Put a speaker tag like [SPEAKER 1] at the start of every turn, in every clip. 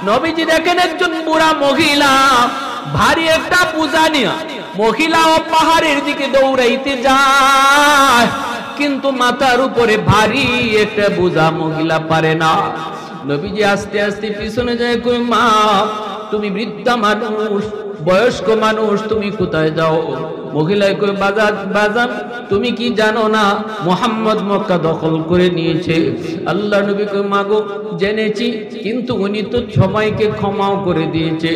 [SPEAKER 1] নবীজি দেখেন একজন বুড়া মহিলা ভারী একটা বোঝা নিয়ে মহিলা ও পাহাড়ের দিকে দৌড়াইতে যায়, কিন্তু মাথার উপরে ভারী একটা বোঝা মহিলা পারে না। নবীজি আস্তে আস্তে পিছনে যায়, কই মা তুমি বৃদ্ধা মানুষ, বয়স্ক মানুষ, তুমি কোথায় যাও? মহিলায় কই বাজান তুমি কি জানো না মুহাম্মদ মক্কা দখল করে নিয়েছে? আল্লাহ নবী কই মাগো জেনেছি, কিন্তু উনি তো সবাইকে ক্ষমাও করে দিয়েছে,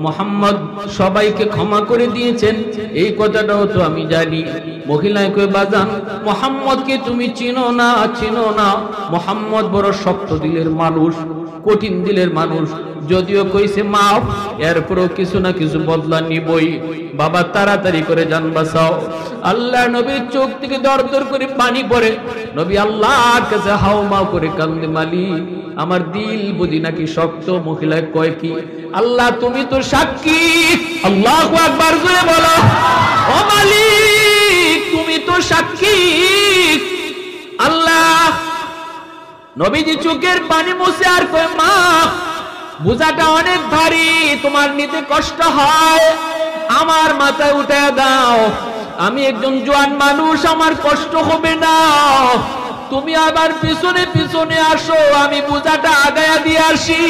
[SPEAKER 1] মুহাম্মদ সবাইকে ক্ষমা করে দিয়েছেন, এই কথাটাও তো আমি জানি। মহিলায় কই বাজান মুহাম্মদকে তুমি চিনো না, চিনো না, মুহাম্মদ বড় শক্ত দিলের মানুষ, কঠিন দিলের মানুষ, যদিও কইছে মাফ, এরপরও কিছু না কিছু বদলা নিবই। বাবা তাড়াতাড়ি করে জান বাঁচাও। আল্লাহ নবীর চোখ থেকে দরদর করে পানি পড়ে। নবী আল্লাহর কাছে হাওমাও করে কান্দে, মালিক আমার দিল বুঝি নাকি শক্ত। মহিলায় কয় কি? আল্লাহ তুমি তো সাক্ষী। আল্লাহু আকবার জোরে বলো, ও মালিক তুমি তো সাক্ষী। আল্লাহ নবীজি চোখের পানি মুছে আর কয় মা বোঝাটা অনেক ভারী, তোমার নিতে কষ্ট হয়, আমার মাথায় উঠে দাও, আমি একজন জোয়ান মানুষ, আমার কষ্ট হবে না, তুমি আবার পিছনে পিছনে আসো, আমি বোঝাটা আগায়া দিয়ে আসি।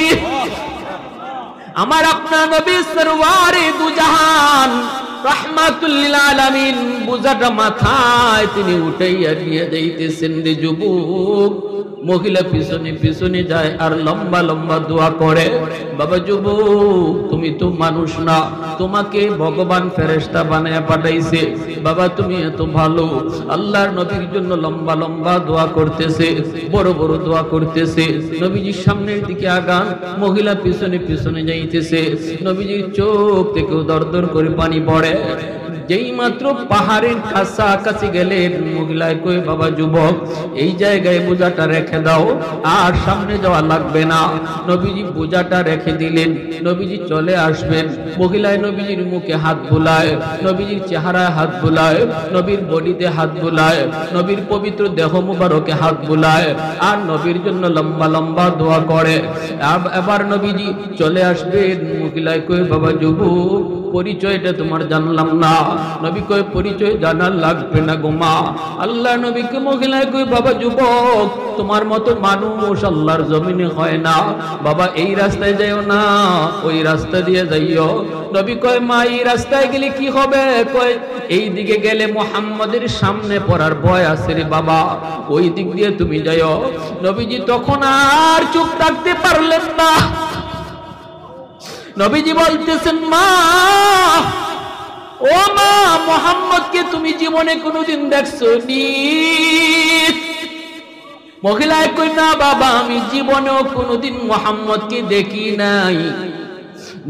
[SPEAKER 1] আমার আপনার নবী সরওয়ারে দু জাহান রাহমাতুল লিল আলামিন বোঝাটা মাথায় তিনি উঠাইয়া দিয়ে যাইতেছেন রে যুবক। মহিলা পিছনে পিছনে যায় আর লম্বা লম্বা দোয়া করে, বাবা যুবক তুমি তো মানুষ না, তোমাকে ভগবান ফেরেশতা বানায়া পাঠাইছে, বাবা তুমি এত ভালো। আল্লাহর নবীর জন্য লম্বা লম্বা দোয়া করতেছে, বড় বড় দোয়া করতেছে। নবীজির সামনের দিকে আগান, মহিলা পিছনে পিছনে যাইতেছে। নবীজির চোখ থেকেও দরদর করে পানি পড়ে। যেই মাত্র পাহাড়ের কাছাকাছি গেলেন, মহিলায় কই বাবা যুবক এই জায়গায় বোঝাটা রেখে দাও, আর সামনে যাওয়া লাগবে না। নবীজি বোঝাটা রেখে দিলেন। নবীজি চলে আসবেন। মহিলায় নবীজির মুখে হাত বুলায়, নবীজির চেহারায় হাত বুলায়, নবীর বডিতে হাত বুলায়, নবীর পবিত্র দেহ মুবারকে হাত বুলায়, আর নবীর জন্য লম্বা লম্বা দোয়া করে। এবার নবীজি চলে আসবেন। মহিলায় কই বাবা যুবক পরিচয়টা তোমার জানলাম না। নবী কয় পরিচয় জানার লাগবে না গো মা। আল্লাহ নবীকে মহিলায় কই বাবা যুবক তোমার মতো মানুষ আল্লাহর জমিনে হয় না, বাবা এই রাস্তায় যাইও না, ওই রাস্তা দিয়ে যাইও। নবী কয় মা এই রাস্তায় গেলে কি হবে? কয় এই দিকে গেলে মুহাম্মাদের সামনে পড়ার ভয় আছে রে বাবা, ওই দিক দিয়ে তুমি যাইও। নবীজি তখন আর চুপ থাকতে পারলেন না। নবীজি বলতেছেন মা, ও মা মুহাম্মদকে তুমি জীবনে কোনোদিন দেখছো নি? মহিলায় কই না বাবা আমি জীবনেও কোনোদিন মুহাম্মদকে দেখি নাই।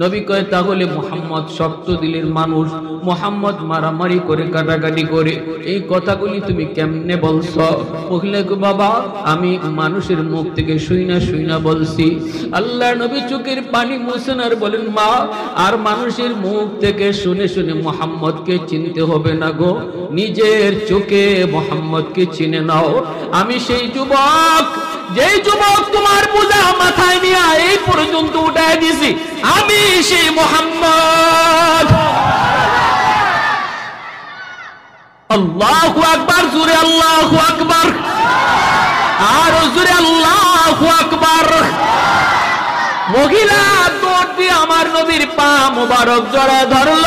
[SPEAKER 1] নবী কয় তাহলে মুহাম্মদ শক্ত দিলের মানুষ, মুহাম্মদ মারামারি করে কাটাকাটি করে, এই কথাগুলি তুমি কেমনে বলছো? মহিলা কয় বাবা আমি মানুষের মুখ থেকে শুইনা শুইনা বলছি। আল্লাহ নবী চোখের পানি মুছেন আর বলেন মা আর মানুষের মুখ থেকে শুনে শুনে মুহাম্মদকে চিনতে হবে না গো, নিজের চোখে মুহাম্মদকে চিনে নাও। আমি সেই যুবক, যেই যুবক তোমার বোঝা মাথায় নিয়ে এই পর্যন্ত উঠায় দিছি, আমি সেই মুহাম্মদ। আল্লাহু আকবার, জোরে আল্লাহু আকবার, আর জোরে আল্লাহু আকবার। মহিলা দৌড় দিয়ে আমার নবীর পা মুবারক জড়ায় ধরল,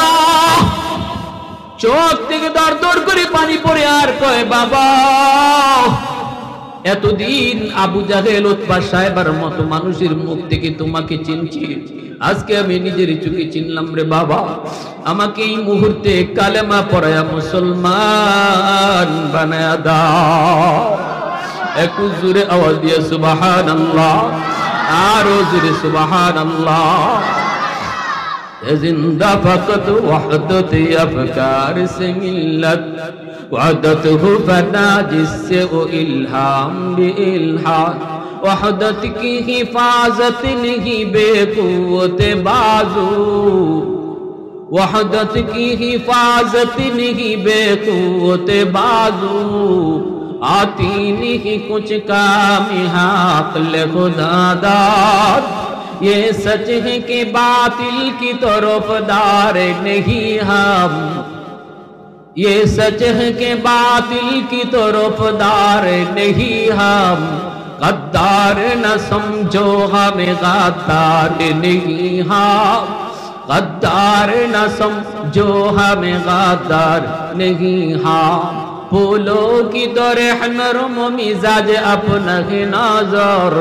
[SPEAKER 1] চোখ থেকে দর দর করে পানি পড়ে আর কয় বাবা এতদিন আবু জাহেল উতবা সাহেবের মতো মানুষের মুখ থেকে তোমাকে চিনছি, আজকে আমি নিজের চোখে চিনলাম রে বাবা। আমাকে এই মুহূর্তে কালেমা পড়ায়া মুসলমান বানায়া দাও। একটু জোরে আওয়াজ দিয়ে সুবহানাল্লাহ, আরো জোরে সুবহানাল্লাহ। जिंदा फकत वहदत अफकार से मिल्लत वहदत हो फना जिससे वो इल्हाम भी इल्हाम वहदत की हिफाजत नहीं बेकुवत बाजू वहदत की हिफाजत नहीं बेकुवत बाजू आती नहीं कुछ काम हाक़ ले खुदादार ये सच है कि बातिल की तरफदार नहीं हम, ये सच है कि बातिल की तरफदार नहीं हम, गद्दार न समझो हमें गद्दार नहीं हम, गद्दार न समझो हमें गद्दार नहीं हम। फूलों की तरह नरम मिजाज अपना है नजर,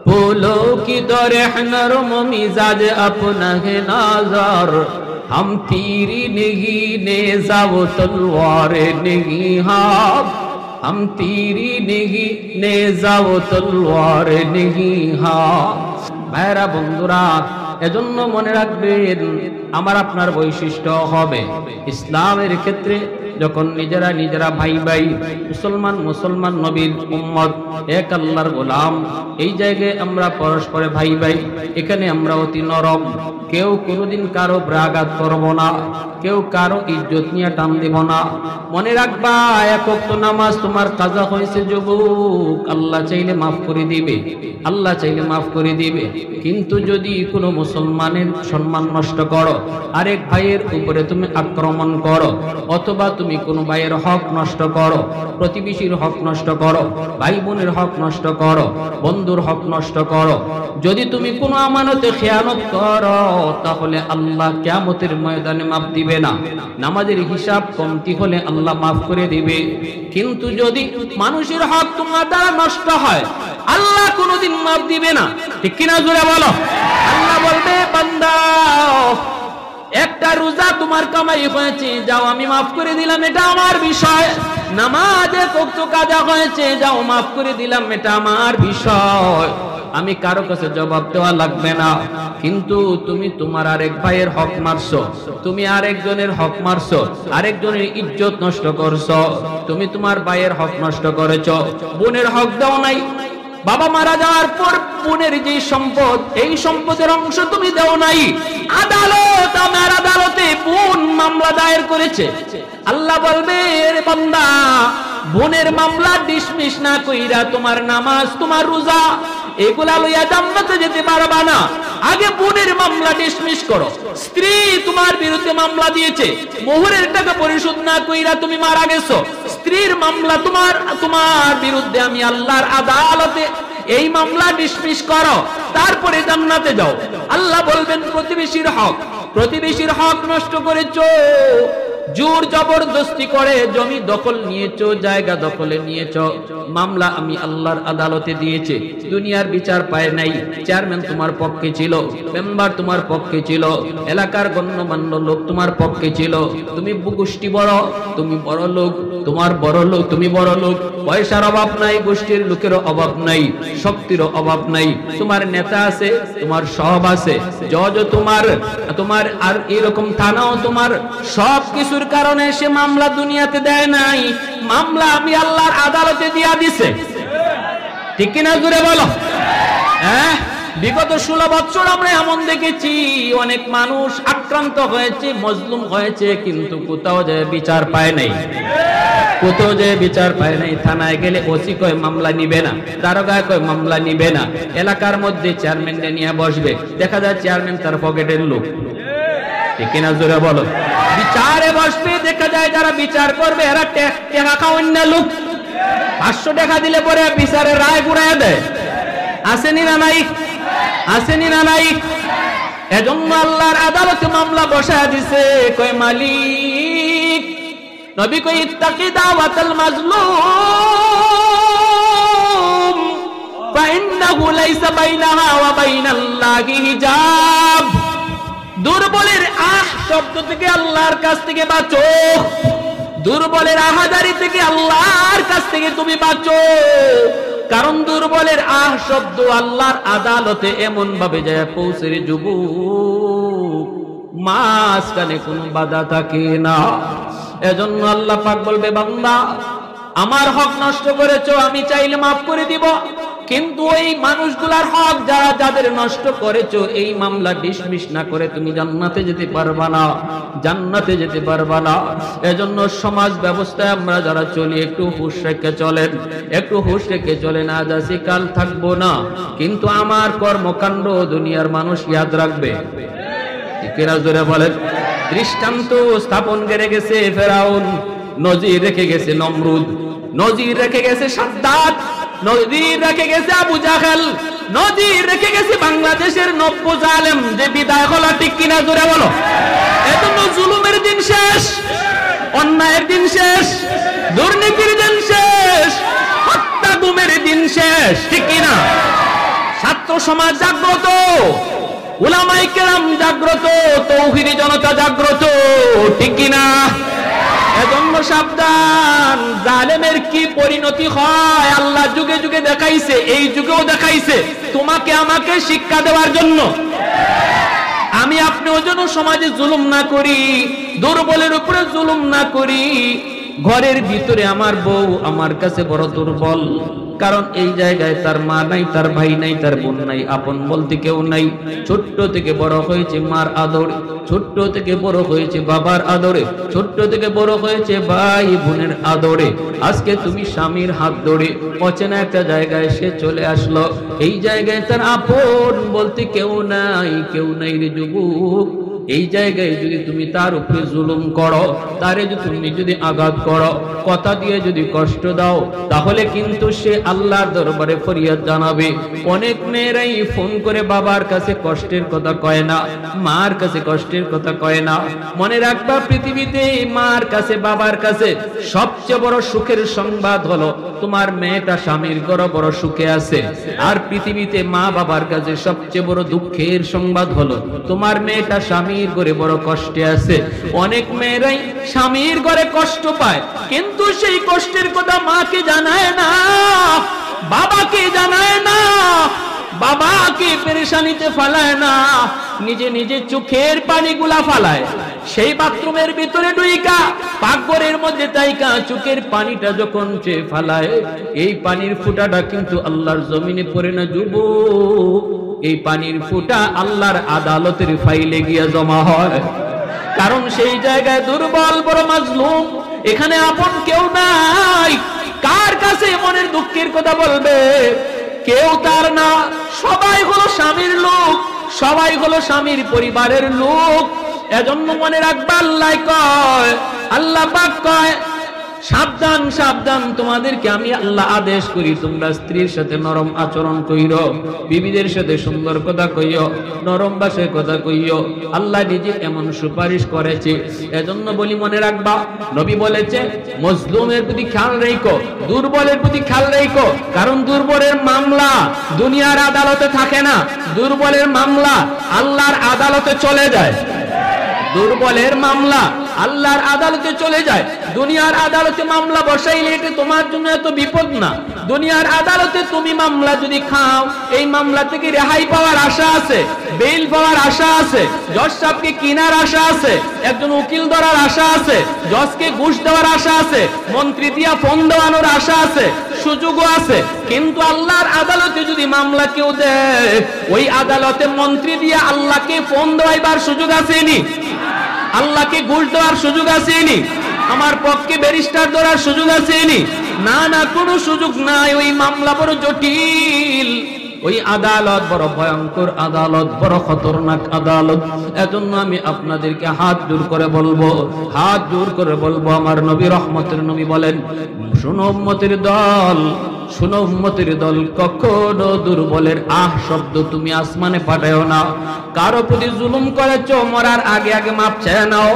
[SPEAKER 1] फूलों की तरह नरम मिजाज अपना है नजर, हम तीरी नहीं नेज़ा वो तलवार नहीं हम तीरी नहीं नेज़ा वो तलवार नहीं ভাইরা বন্ধুরা, এজন্য মনে রাখবেন আমার আপনার বৈশিষ্ট্য হবে ইসলামের ক্ষেত্রে যখন নিজেরা ভাই ভাই মুসলমান নবীর উম্মত এক আল্লাহর গোলাম, এই জায়গায় আমরা পরস্পরে ভাই ভাই, এখানে আমরা অতি নরম, কেউ কোনোদিন কারো আঘাত করব না, কেউ কারো ইজ্জত নিয়ে টান দেব না। মনে রাখবা এক ওয়াক্ত নামাজ তোমার কাজা হয়েছে যুবক, আল্লাহ চাইলে মাফ করে দিবে, আল্লাহ চাইলে মাফ করে দিবে। কিন্তু যদি কোনো মুসলমানের সম্মান নষ্ট করো, আরেক ভাইয়ের উপরে তুমি আক্রমণ করো, অথবা তুমি কোনো ভাইয়ের হক নষ্ট করো, প্রতিবেশীর হক নষ্ট করো, ভাই বোনের হক নষ্ট করো, বন্ধুর হক নষ্ট করো, যদি তুমি কোনো আমানতে খেয়ানত করো, তাহলে আল্লাহ কিয়ামতের ময়দানে মাফ দিবে না। নামাজের হিসাব কমতি হলে আল্লাহ মাফ করে দিবে, কিন্তু যদি মানুষের হক তোমার দ্বারা নষ্ট হয়, আল্লাহ কোনোদিন মাফ দিবে না। ঠিক কিনা জোরে বলো। আল্লাহ বলবে বান্দা একটা রোজা তোমার কামাই হয়েছে, যাও আমি মাফ করে দিলাম, এটা আমার বিষয়। নামাজে কত কাজা হয়েছে, যাও মাফ করে দিলাম, এটা আমার বিষয়। আমি কারো কাছে জবাব দেওয়া লাগবে না। কিন্তু তুমি তোমার আরেক ভাইয়ের হক মারছো, তুমি আরেকজনের হক মারছো, আরেকজনের ইজ্জত নষ্ট করছো, তুমি তোমার ভাইয়ের হক নষ্ট করেছো, বোনের হক দাও নাই, বাবা মারা যাওয়ার পর বোনের যে সম্পদ, এই সম্পদের অংশ তুমি দাও নাই। আদালত, আমার আদালতে বোন মামলা দায়ের করেছে, আল্লাহ বলবে রে বান্দা, বোনের মামলা ডিসমিস না কইরা তোমার নামাজ, তোমার রোজা এগুলা লইয়া জান্নাতে যেতে পারবা না। আগে বোনের মামলা ডিসমিস করো। স্ত্রী তোমার বিরুদ্ধে মামলা দিয়েছে, মোহরের টাকা পরিশোধ না কইরা তুমি মারা গেছো, স্ত্রীর মামলা তোমার বিরুদ্ধে আমি আল্লাহর আদালতে এই মামলা ডিসমিস করো, তারপরে জান্নাতে যাও। আল্লাহ বলবেন প্রতিবেশীর হক নষ্ট করেছো, জোর জবরদস্তি করে জমি দখল নিয়েছো, জায়গা দখলে নিয়েছো, মামলা আমি আল্লাহর আদালতে দিয়েছে, দুনিয়ার বিচার পায় নাই। চেয়ারম্যান তোমার পক্ষে ছিল, মেম্বার তোমার পক্ষে ছিল, এলাকার গণ্যমান্য লোক তোমার পক্ষে ছিল, তুমি গোষ্ঠী বড়, তুমি বড় লোক, তোমার বড় লোক, তুমি বড় লোক, পয়সার অভাব নাই, গোষ্ঠীর লোকের অভাব নাই, শক্তির অভাব নাই, তোমার নেতা আছে, তোমার সব আছে, জজ তোমার আর এরকম থানাও তোমার, সব কিছুর কারণে সে মামলা দুনিয়াতে দেয় নাই, মামলা আমি আল্লাহর আদালতে দিয়া দিছে। ঠিক কিনা জোরে বলো। হ্যাঁ, বিগত 16 বছর আমরা এমন দেখেছি, অনেক মানুষ আক্রান্ত হয়েছে, মজলুম হয়েছে, কিন্তু কোথাও যে বিচার পায় নাই, কোথাও যে বিচার পায় নাই। থানায় গেলে ওসি কয় মামলা নিবে না, দারোগা কয় মামলা নিবে না, এলাকার মধ্যে চেয়ারম্যানকে নিয়ে বসবে, দেখা যায় চেয়ারম্যান তার পকেটের লোক। ঠিক কিনা জোরে বলো। বিচারে বসবে, দেখা যায় যারা বিচার করবে এরা টাকা খাওয়ান্য লোক, 500 টাকা দিলে পরে বিচারের রায় ঘুরাইয়া দেয়। আসেনি না নাই? আসেনি না নাই? এজন্য আল্লাহর আদালতে মামলা বসায় দিছে। কয় মালিক, নবী কই ইত্তাকি দাওয়াতাল মাজলুম ফাইন্নাহু লাইসা বাইনাহা ওয়া বাইনাল্লাহি হিজাব। দুর্বলের আহ শব্দ থেকে আল্লাহর কাছ থেকে বাঁচো, দুর্বলের আহাজারি থেকে আল্লাহর কাছ থেকে তুমি বাঁচো। কারণ দুর্বলের আহ শব্দ আল্লাহর আদালতে এমন ভাবে যায় পৌঁছে রে যুবক, মাঝখানে কোনো বাধা থাকে না। এজন্য আল্লাহ পাক বলবে বান্দা আমার হক নষ্ট করেছো, আমি চাইলে মাফ করে দিব, কিন্তু ওই মানুষগুলার হক যারা যাদের নষ্ট করেছো, এই মামলা ডিসমিস না করে তুমি জান্নাতে যেতে পারবা না, জান্নাতে যেতে পারবা না। এজন্য সমাজ ব্যবস্থায় আমরা যারা চলি একটু হুঁশ রেখে চলেন, একটু হুঁশ রেখে চলেন। আজ আছি কাল থাকবো না, কিন্তু আমার কর্মকাণ্ড দুনিয়ার মানুষ ইয়াদ রাখবে। কেরা জোরে বলেন। দৃষ্টান্ত স্থাপন করে গেছে ফেরাউন, নজির রেখে গেছে নমরুদ, নজির রেখে গেছে সাদ্দাত, নজির রেখে গেছে আবু জাহেল, নজির রেখে গেছে বাংলাদেশের 90 জালেম যে বিদায় হলো। ঠিক কিনা জোরে বলো। এজন্য জুলুমের দিন শেষ, অন্যায়ের দিন শেষ, দুর্নীতির দিন শেষ, হত্যা গুমের দিন শেষ। ঠিক কিনা? ছাত্র সমাজ জাগ্রত, উলামায়ে কেরাম জাগ্রত, তৌহিদি জনতা জাগ্রত। ঠিক কিনা? এজন্য সাবধান, জালেমের কি পরিণতি হয় আল্লাহ যুগে যুগে দেখাইছে, এই যুগেও দেখাইছে তোমাকে আমাকে শিক্ষা দেওয়ার জন্য। আমি আপনি ওজন্য সমাজে জুলুম না করি, দুর্বলের উপরে জুলুম না করি। ঘরের ভিতরে আমার বউ আমার কাছে বড় দুর্বল, কারণ এই জায়গায় তার মা নাই, তার ভাই নাই, তার বোন নাই, আপন বলতে কেউ নাই। ছোট্ট থেকে বড় হয়েছে মার আদরে, ছোট্ট থেকে বড় হয়েছে বাবার আদরে, ছোট্ট থেকে বড় হয়েছে ভাই বোনের আদরে। আজকে তুমি স্বামীর হাত ধরে অচেনা একটা জায়গায় সে চলে আসলো, এই জায়গায় তার আপন বলতে কেউ নাই, কেউ নাই রে যুবক। এই জায়গায় যদি তুমি তার উপরে জুলুম করো, তারে তুমি যদি আঘাত করো, কথা দিয়ে যদি কষ্ট দাও, তাহলে কিন্তু সে আল্লাহর দরবারে ফরিয়াদ জানাবে। অনেক মেয়েরাই ফোন করে বাবার কাছে কষ্টের কথা কয় না, মার কাছে কষ্টের কথা কয় না। মনে রাখবা, পৃথিবীতে মার কাছে বাবার কাছে সবচেয়ে বড় সুখের সংবাদ হলো তোমার মেয়েটা স্বামীর ঘরে বড় সুখে আছে। আর পৃথিবীতে মা বাবার কাছে সবচেয়ে বড় দুঃখের সংবাদ হলো তোমার মেয়েটা স্বামীর ঘরে বড় কষ্টে আছে। অনেক মেয়েরাই স্বামীর ঘরে কষ্ট পায়, কিন্তু সেই কষ্টের কথা মাকে জানায় না, বাবাকে জানায় না, বাবাকে পেরেশানিতে ফালায় না, নিজে নিজে চোখের পানিগুলা ফালায়। সেই বাথরুমের ভিতরে ডুইকা, পাকঘরের মধ্যে তাইকা চোখের পানিটা যখন সে ফালায়, এই পানির ফুটাটা কিন্তু আল্লাহর জমিনে পড়ে না যুবক, এই পানির ফুটা আল্লাহর আদালতের ফাইলে গিয়ে জমা হয়। কারণ সেই জায়গায় দুর্বল বড় মাজলুম, এখানে আপন কেউ নাই। কার কাছে মনের দুঃখের কথা বলবে? কেউ তার না, সবাই হলো স্বামীর লোক, সবাই হলো স্বামীর পরিবারের লোক। এজন্য মনে রাখবা, আল্লাহ কয়, আল্লাহ পাক কয়, সাবধান সাবধান, তোমাদেরকে আমি আল্লাহ আদেশ করি তোমরা স্ত্রীর সাথে নরম আচরণ কইরো, বিবিদের সাথে সুন্দর কথা কইও, নরম ভাষায় কথা কইও। আল্লাহ নিজে এমন সুপারিশ করেছে। এজন্য বলি মনে রাখবা, নবী বলেছে মজলুমের প্রতি খেয়াল রাখো, দুর্বলের প্রতি খেয়াল রাখো। কারণ দুর্বলের মামলা দুনিয়ার আদালতে থাকে না, দুর্বলের মামলা আল্লাহর আদালতে চলে যায়। দুর্বলের মামলা আল্লাহর আদালতে চলে যায়। দুনিয়ার আদালতে মামলা বসাইলে এটা তোমার জন্য এত বিপদ না। দুনিয়ার আদালতে তুমি মামলা যদি খাও, এই মামলা থেকে রেহাই পাওয়ার আশা আছে, বেইল পাওয়ার আশা আছে, জজ সাহেবকে কিনার আশা আছে, একজন উকিল ধরার আশা আছে, জজকে ঘুষ দেওয়ার আশা আছে, মন্ত্রী দিয়া ফোন দেওয়ানোর আশা আছে, সুযোগও আছে। কিন্তু আল্লাহর আদালতে যদি মামলা কেউ দেয়, ওই আদালতে মন্ত্রী দিয়া আল্লাহকে ফোন দেওয়াইবার সুযোগ আসেনি, আল্লাহকে ঘুষ দেওয়ার সুযোগ আসেনি, আমার পক্ষে ব্যারিস্টার ধরার সুযোগ আসেনি, না না, কোনো সুযোগ নাই। ওই মামলা বড় জটিল, ওই আদালত বড় ভয়ঙ্কর আদালত, বড় খতরনাক আদালত। এজন্য আমি আপনাদেরকে হাত জোর করে বলবো, হাত জোর করে বলবো, আমার নবী রহমতের নবী বলেন, শোনো উম্মতের দল, শোনো উম্মতের দল, কখনো দুর্বলের আহ শব্দ তুমি আসমানে পাঠায়ো না। কারো প্রতি জুলুম করেছো, মরার আগে আগে মাপ চেয়ে নাও।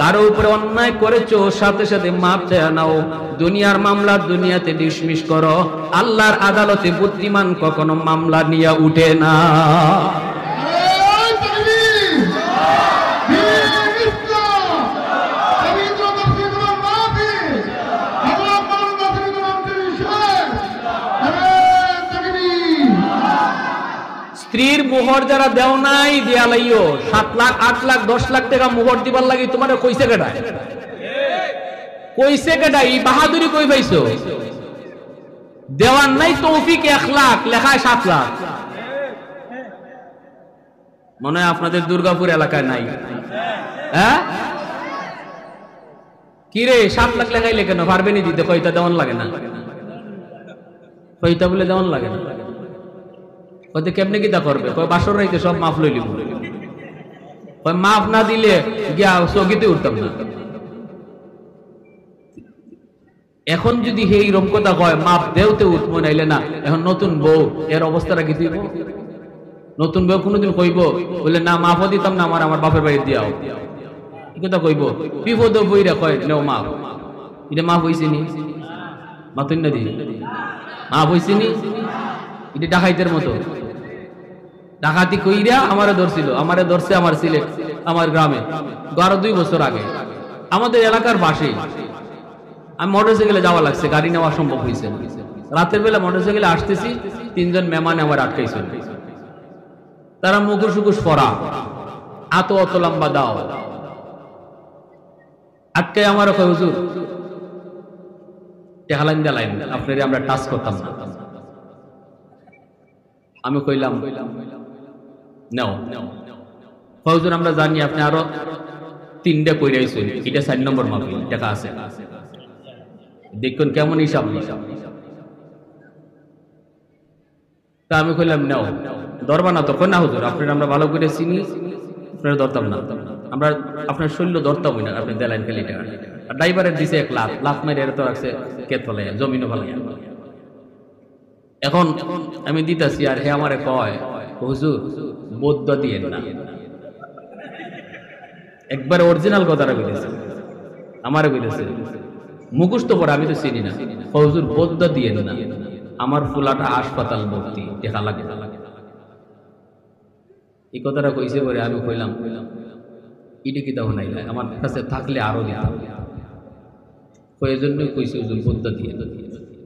[SPEAKER 1] কারো উপরে অন্যায় করেছো, সাথে সাথে মাপ চেয়ে নাও। দুনিয়ার মামলা দুনিয়াতে ডিসমিস করো, আল্লাহর আদালতে বুদ্ধিমান কখনো মামলা নিয়ে উঠে না। স্ত্রীর মোহর যারা দেও নাই দিয়া লাইও, 7 লাখ 8 লাখ 10 লাখ টাকা মোহর দিবার লাগি তোমার কইছে কেডা? কইছে কেডা? এই বাহাদুরি কই পাইছো? দেওয়ার নাই তৌফিক 1 লাখ, লেখায় 7 লাখ। মনে হয় আপনাদের দুর্গাপুর এলাকায় নাই। হ্যাঁ কি রে, 7 লাখ লেখাইলে কেন? পারবেনি দিতে? কয়টা দেওয়ান লাগে না? কয়টা বলে দেওয়ান লাগে না? কয়টা কেমনে কিতা করবে? কয় বাসর রাইতে সব মাফ লইলি, কয় মাফ না দিলে গিয়া চকিতে উঠতাম না। এখন যদি এই রকম কথা কয় মাপ দেওতে উঠবো নাইলে না, এখন নতুন বউ এর অবস্থাটা কি দিব? নতুন বউ কোনোদিন কইব বলে না মাফও দিতাম না, আমার বাপের বাড়ি দিয়াও, কি কথা কইব? বিপদ বইরা কয় নেও মাপ। এটা মাফ হইছে নি? মাতুন না দি মাফ হইছে নি? এটা ডাকাইতের মতো। ডাকাতি কইরা আমারে ধরছিল, আমারে ধরছে আমার সিলেট, আমার গ্রামে 12-2 বছর আগে আমাদের এলাকার পাশে। আমি মোটরসাইকেলে যাওয়া লাগছে, গাড়ি নেওয়া সম্ভব হয়েছে না। রাতের বেলা মোটরসাইকেলে আসতেছি, 3 জন মেহমান আমার আটকাইছে। তারা মুখোশ সুকুশ পরা, অত লম্বা দাও, আটকাই আমার কয় হুজুর টেহালাইন দেলাইন আপনারে আমরা টাচ করতাম না। আমি কইলাম নাও হুজুর, আমরা জানি আপনি আরো 3টা কইরাইছেন, এটা 4 নম্বর মাপি, টাকা আছে, দেখুন কেমন হিসাব। তা আমি কইলাম নাও, ধরবা না? তখন না হুজুর আপনার আমরা ভালো করে চিনি, আপনার ধরতাম না, আমরা আপনার শৈল্য ধরতাম না, আপনি দেলাইন খালি টাকা। আর ড্রাইভারের দিছে 1 লাখ, লাখ মেরে তো রাখছে কেত ফলাইয়া, জমিনও ফলাইয়া। এখন আমি দিতাছি, আর হে আমারে কয় হুজুর বৌদ্ধ দিয়েন না। একবার অরিজিনাল কথাটা কইতেছে, আমারে কইতেছে মুখস্থ পড়া, আমি তো চিনি না। হুজুর বৌদ্ধ দিয়েন না, আমার ফুলাটা হাসপাতাল ভর্তি, দেখা লাগে। এই কথাটা কইছে পরে আমি কইলাম ইডি কিতা হনাইলা, আমার কাছে থাকলে আরো দিতাম। ওই জন্যই কইছে হুজুর বৌদ্ধ দিয়ে।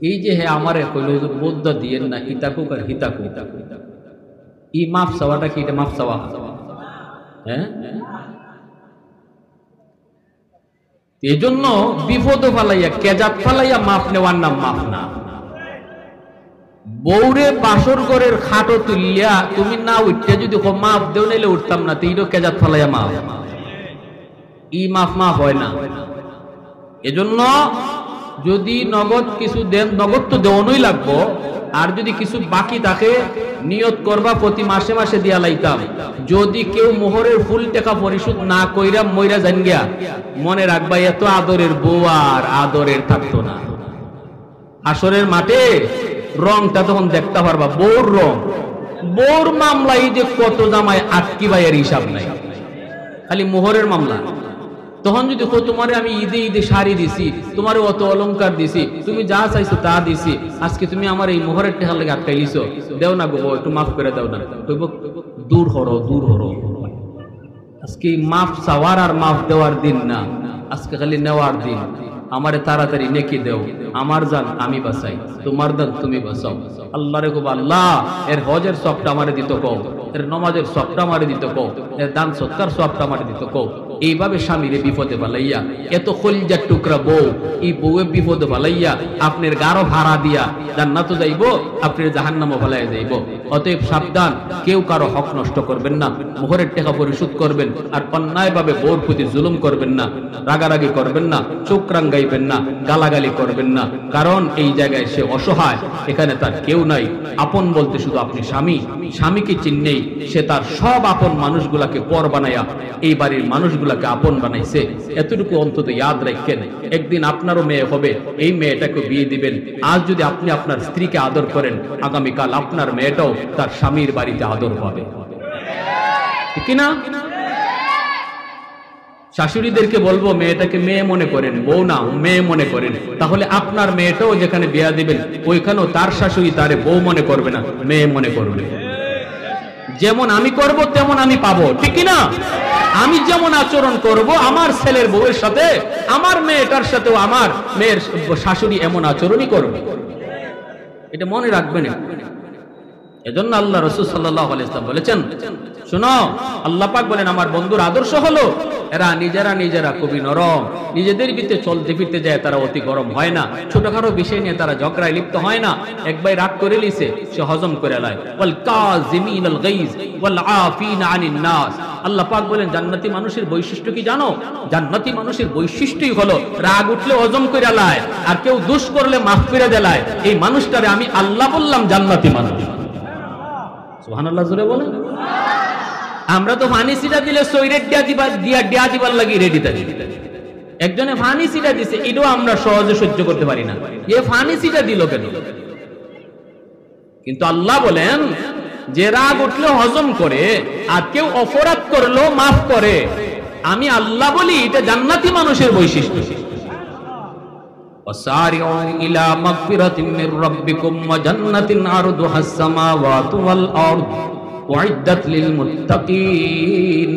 [SPEAKER 1] এই যে হে আমারে কইল হুজুর বৌদ্ধ দিয়েন না, ইতাকুক আর হিতাকুক, ই মাফ চাওয়াটা কি? এটা মাফ চাওয়া? হ্যাঁ, এই জন্য বিপদ ফালাইয়া কেজাত ফালাইয়া মাফ নেওয়ার নাম মাফ না। বৌরে বাসর ঘরের খাটো তুলিয়া তুমি না উঠতে যদি মাফ দেও নাইলে উঠতাম না, তুইও কেজাত ফালাইয়া মাফ, ই মাফ মাফ হয় না। এজন্য যদি নগদ কিছু দেন, নগদ তো দেওয়ানোই লাগবো, আর যদি কিছু বাকি থাকে নিয়ত করবা প্রতি মাসে মাসে দিয়া লাইতাম। যদি কেউ মোহরের ফুল টাকা পরিশোধ না কইরা মইরা যান গিয়া, মনে রাখবা এত আদরের বউ আর আদরের থাকতো না। আসরের মাঠে রংটা তখন দেখতে পারবা, বউর রং। বউর মামলায় যে কত জামাই আটকি বাইয়ের হিসাব নাই, খালি মোহরের মামলা। তখন যদি তোমারে আমি ঈদে ঈদে শাড়ি দিছি, তোমারে অত অলংকার দিছি, তুমি যা চাইছো তা দিছি, আজকে তুমি আমার এই মোহরের টেহার লেগে আটকাইলিছো, দেও না গো, একটু মাফ করে দাও না। কইব দূর হরো, দূর হরো। আজকে মাফ চাওয়ার আর মাফ দেওয়ার দিন না, আজকে খালি নেওয়ার দিন। আমারে তাড়াতাড়ি নেকি দেও, আমার জান আমি বাঁচাই, তোমার দান তুমি বাঁচাও। আল্লাহরে কব আল্লাহ এর হজের সবটা আমারে দিত কও, এর নমাজের সবটা আমারে দিত কও, এর দান সৎকার সবটা আমারে দিত কও। এইভাবে স্বামীরে বিপদে বালাইয়া, এত কলিজার টুকরা বউ, এই বউয়ের বিপদে বালাইয়া আপনার গারো ভাড়া দিয়া জান্নাতও যাইব, আপনার জাহান্নামও বালাইয়া যাইব। অতএব সাবধান, কেউ কারো হক নষ্ট করবেন না, মোহরের টাকা পরিশোধ করবেন, আর অন্যায়ভাবে বউর প্রতি জুলুম করবেন না, রাগারাগি করবেন না, চোখ রাঙ্গাইবেন না, গালাগালি করবেন না। কারণ এই জায়গায় সে অসহায়, এখানে তার কেউ নাই। আপন বলতে শুধু আপনি স্বামী, স্বামীকে চিননেই সে তার সব আপন মানুষগুলাকে পর বানায়া এই বাড়ির মানুষগুলাকে আপন বানাইছে। এতটুকু অন্তত ইয়াদ রাখেন, একদিন আপনারও মেয়ে হবে, এই মেয়েটাকে বিয়ে দিবেন। আজ যদি আপনি আপনার স্ত্রীকে আদর করেন, আগামীকাল আপনার মেয়েটাও তার স্বামীর বাড়িতে আদর পাবে, ঠিক না? শাশুড়িদেরকে বলবো মেয়েটাকে মেয়ে মনে করেন, বউ না মেয়ে মনে করেন। তাহলে আপনার মেয়েটাও যেখানে বিয়া দিবেন, ওইখানেও তার শাশুড়ি তারে বউ মনে করবে না, মেয়ে মনে করবে। যেমন আমি করব তেমন আমি পাবো, ঠিক না? আমি যেমন আচরণ করব আমার ছেলের বউয়ের সাথে, আমার মেয়েটার সাথেও আমার মেয়ের শাশুড়ি এমন আচরণই করবে। এটা মনে রাখবেন। এজন্য আল্লাহ রাসূল সাল্লাল্লাহু আলাইহি ওয়াসাল্লাম বলেছেন, শোনো, আল্লাহ পাক বলেন আমার বন্ধুর আদর্শ হলো এরা নিজেরা খুবই নরম, নিজেদের ভিতরে চলতে ফিরতে যায় তারা অতি গরম হয় না, ছোটখাটো বিষয় নিয়ে তারা ঝগড়ায় লিপ্ত হয় না। একবার রাগ করে লিছে সে হজম করে লয়। ওয়াল কাযিমিনাল গাইজ ওয়াল আফিনা আনিন নাস। আল্লাহ পাক বলেন জান্নাতি মানুষের বৈশিষ্ট্য কি জানো? জান্নাতি মানুষের বৈশিষ্ট্যই হলো রাগ উঠলে হজম করে লয়, আর কেউ দোষ করলে মাফ করে দেয়। এই মানুষটারে আমি আল্লাহ বললাম জান্নাতি মানুষ। সুবহানাল্লাহ জোরে বলেন। আমরা তো ফানি সিটা দিলে সৈরেট দিয়া দিবার লাগি রেডি থাকি। একজনে ফানি সিটা দিছে, এটাও আমরা সহজে সহ্য করতে পারি না, এ ফানি সিটা দিল কেন? কিন্তু আল্লাহ বলেন যে রাগ উঠলে হজম করে, আর কেউ অপরাধ করলো মাফ করে, আমি আল্লাহ বলি এটা জান্নাতি মানুষের বৈশিষ্ট্য। وسارعوا إلى مغفرة من ربكم وجنة عرضها السماوات والأرض أعدت للمتقين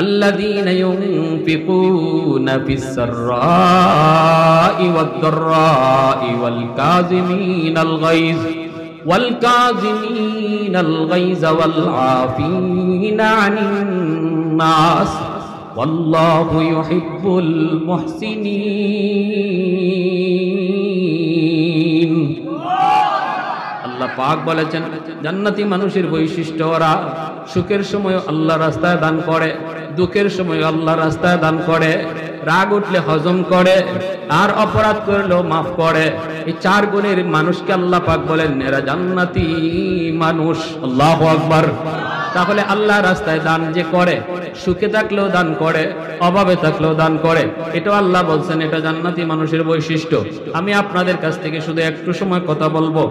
[SPEAKER 1] الذين ينفقون في السراء والضراء والكاظمين الغيظ والعافين عن الناس والله يحب المحسنين। আল্লাহ পাক বলেছেন জান্নাতি মানুষের বৈশিষ্ট্য ওরা সুখের সময় আল্লাহর রাস্তায় দান করে, দুঃখের সময় আল্লাহর রাস্তায় দান করে, রাগ উঠলে হজম করে, আর অপরাধ করলেও মাফ করে। এই চার গুণের মানুষকে আল্লাহ পাক বলেন এরা জান্নাতি মানুষ। আল্লাহু আকবার। তাহলে আল্লাহ রাস্তায় দান যে করে, সুখে থাকলেও দান করে, অভাবে থাকলেও দান করে, এটা আল্লাহ বলছেন এটা জান্নাতি মানুষের বৈশিষ্ট্য। আমি আপনাদের কাছ থেকে শুধু একটু সময় কথা বলবো,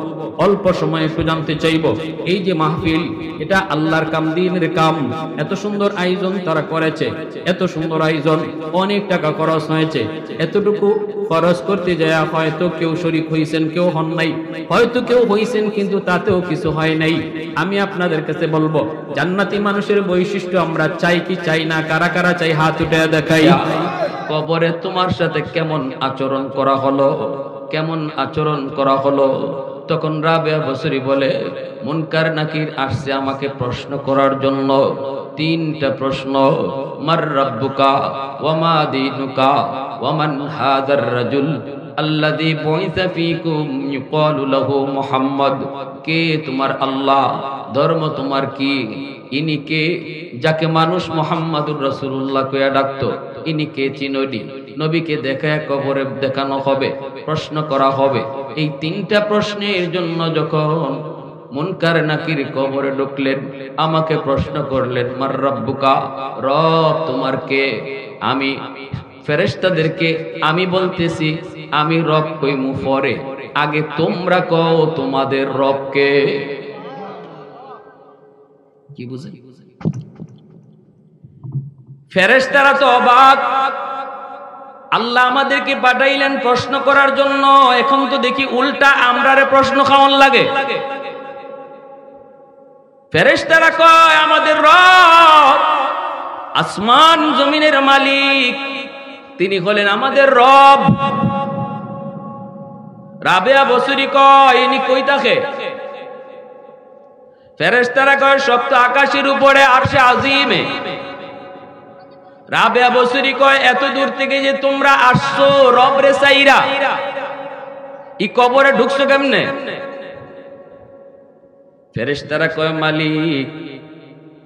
[SPEAKER 1] অল্প সময় একটু জানতে চাইবো। এই যে মাহফিল, এটা আল্লাহর কাম, দ্বীনের কাম। এত সুন্দর আয়োজন তারা করেছে, এত সুন্দর আয়োজন, অনেক টাকা খরচ হয়েছে। এতটুকু খরচ করতে যায় হয়তো কেউ শরীক হয়েছেন, কেউ হন নাই, হয়তো কেউ হয়েছেন কিন্তু তাতেও কিছু হয় নাই। আমি আপনাদের কাছে বলবো জান্নাতি মানুষের বৈশিষ্ট্য আমরা চাই কি চাই না? কারা কারা চাই হাত উঠে দেখাই। কবরে তোমার সাথে কেমন আচরণ করা হলো, কেমন আচরণ করা হলো? তখন রাবেয়া বসরি বলে মুনকার নাকির আসছে আমাকে প্রশ্ন করার জন্য। তিনটা প্রশ্ন, মার রাব্বুকা ওয়া মা দীনুকা ওয়া মান হাযার রাজুল আল্লাযী বুইসা ফীকুম ইউকালু লাহু মুহাম্মদ। কে তোমার আল্লাহ, ধর্ম তোমার কি, ইনি কে যাকে মানুষ মুহাম্মাদুর রাসূলুল্লাহ কইয়া ডাকতো, ইনি কে চিনোনি? নবীকে দেখায় কবরে দেখানো হবে, প্রশ্ন করা হবে। এই তিনটা প্রশ্নের জন্য যখন মুনকার নাকির কবরে ঢুকলেন, আমাকে প্রশ্ন করলেন মার রাব্বুকা, রব তোমার কে? আমি ফেরেশতাদেরকে আমি বলতেছি আমি রব কইমু পরে, আগে তোমরা কও তোমাদের রব কে? কি বুঝেন? ফেরেশতারা তো অবাক, আল্লাহ আমাদেরকে পাঠাইলেন প্রশ্ন করার জন্য, এখন তো দেখি উল্টা আমরারে প্রশ্ন খাওয়ান লাগে। ফেরেশতারা কয় আমাদের রব আসমান জমিনের মালিক, তিনি হলেন আমাদের রব। রাবেয়া বসরি কয় ইনি কই থাকে? ফেরেশতারা কয় সপ্ত আকাশের উপরে আরশে আজিমে। রাবেয়া বসরি কয় এত দূর থেকে যে তোমরা আসছো রব রে চাইরা, ই কবরে ঢুকছো কেমনে? ফেরেশতারা কয় মালিক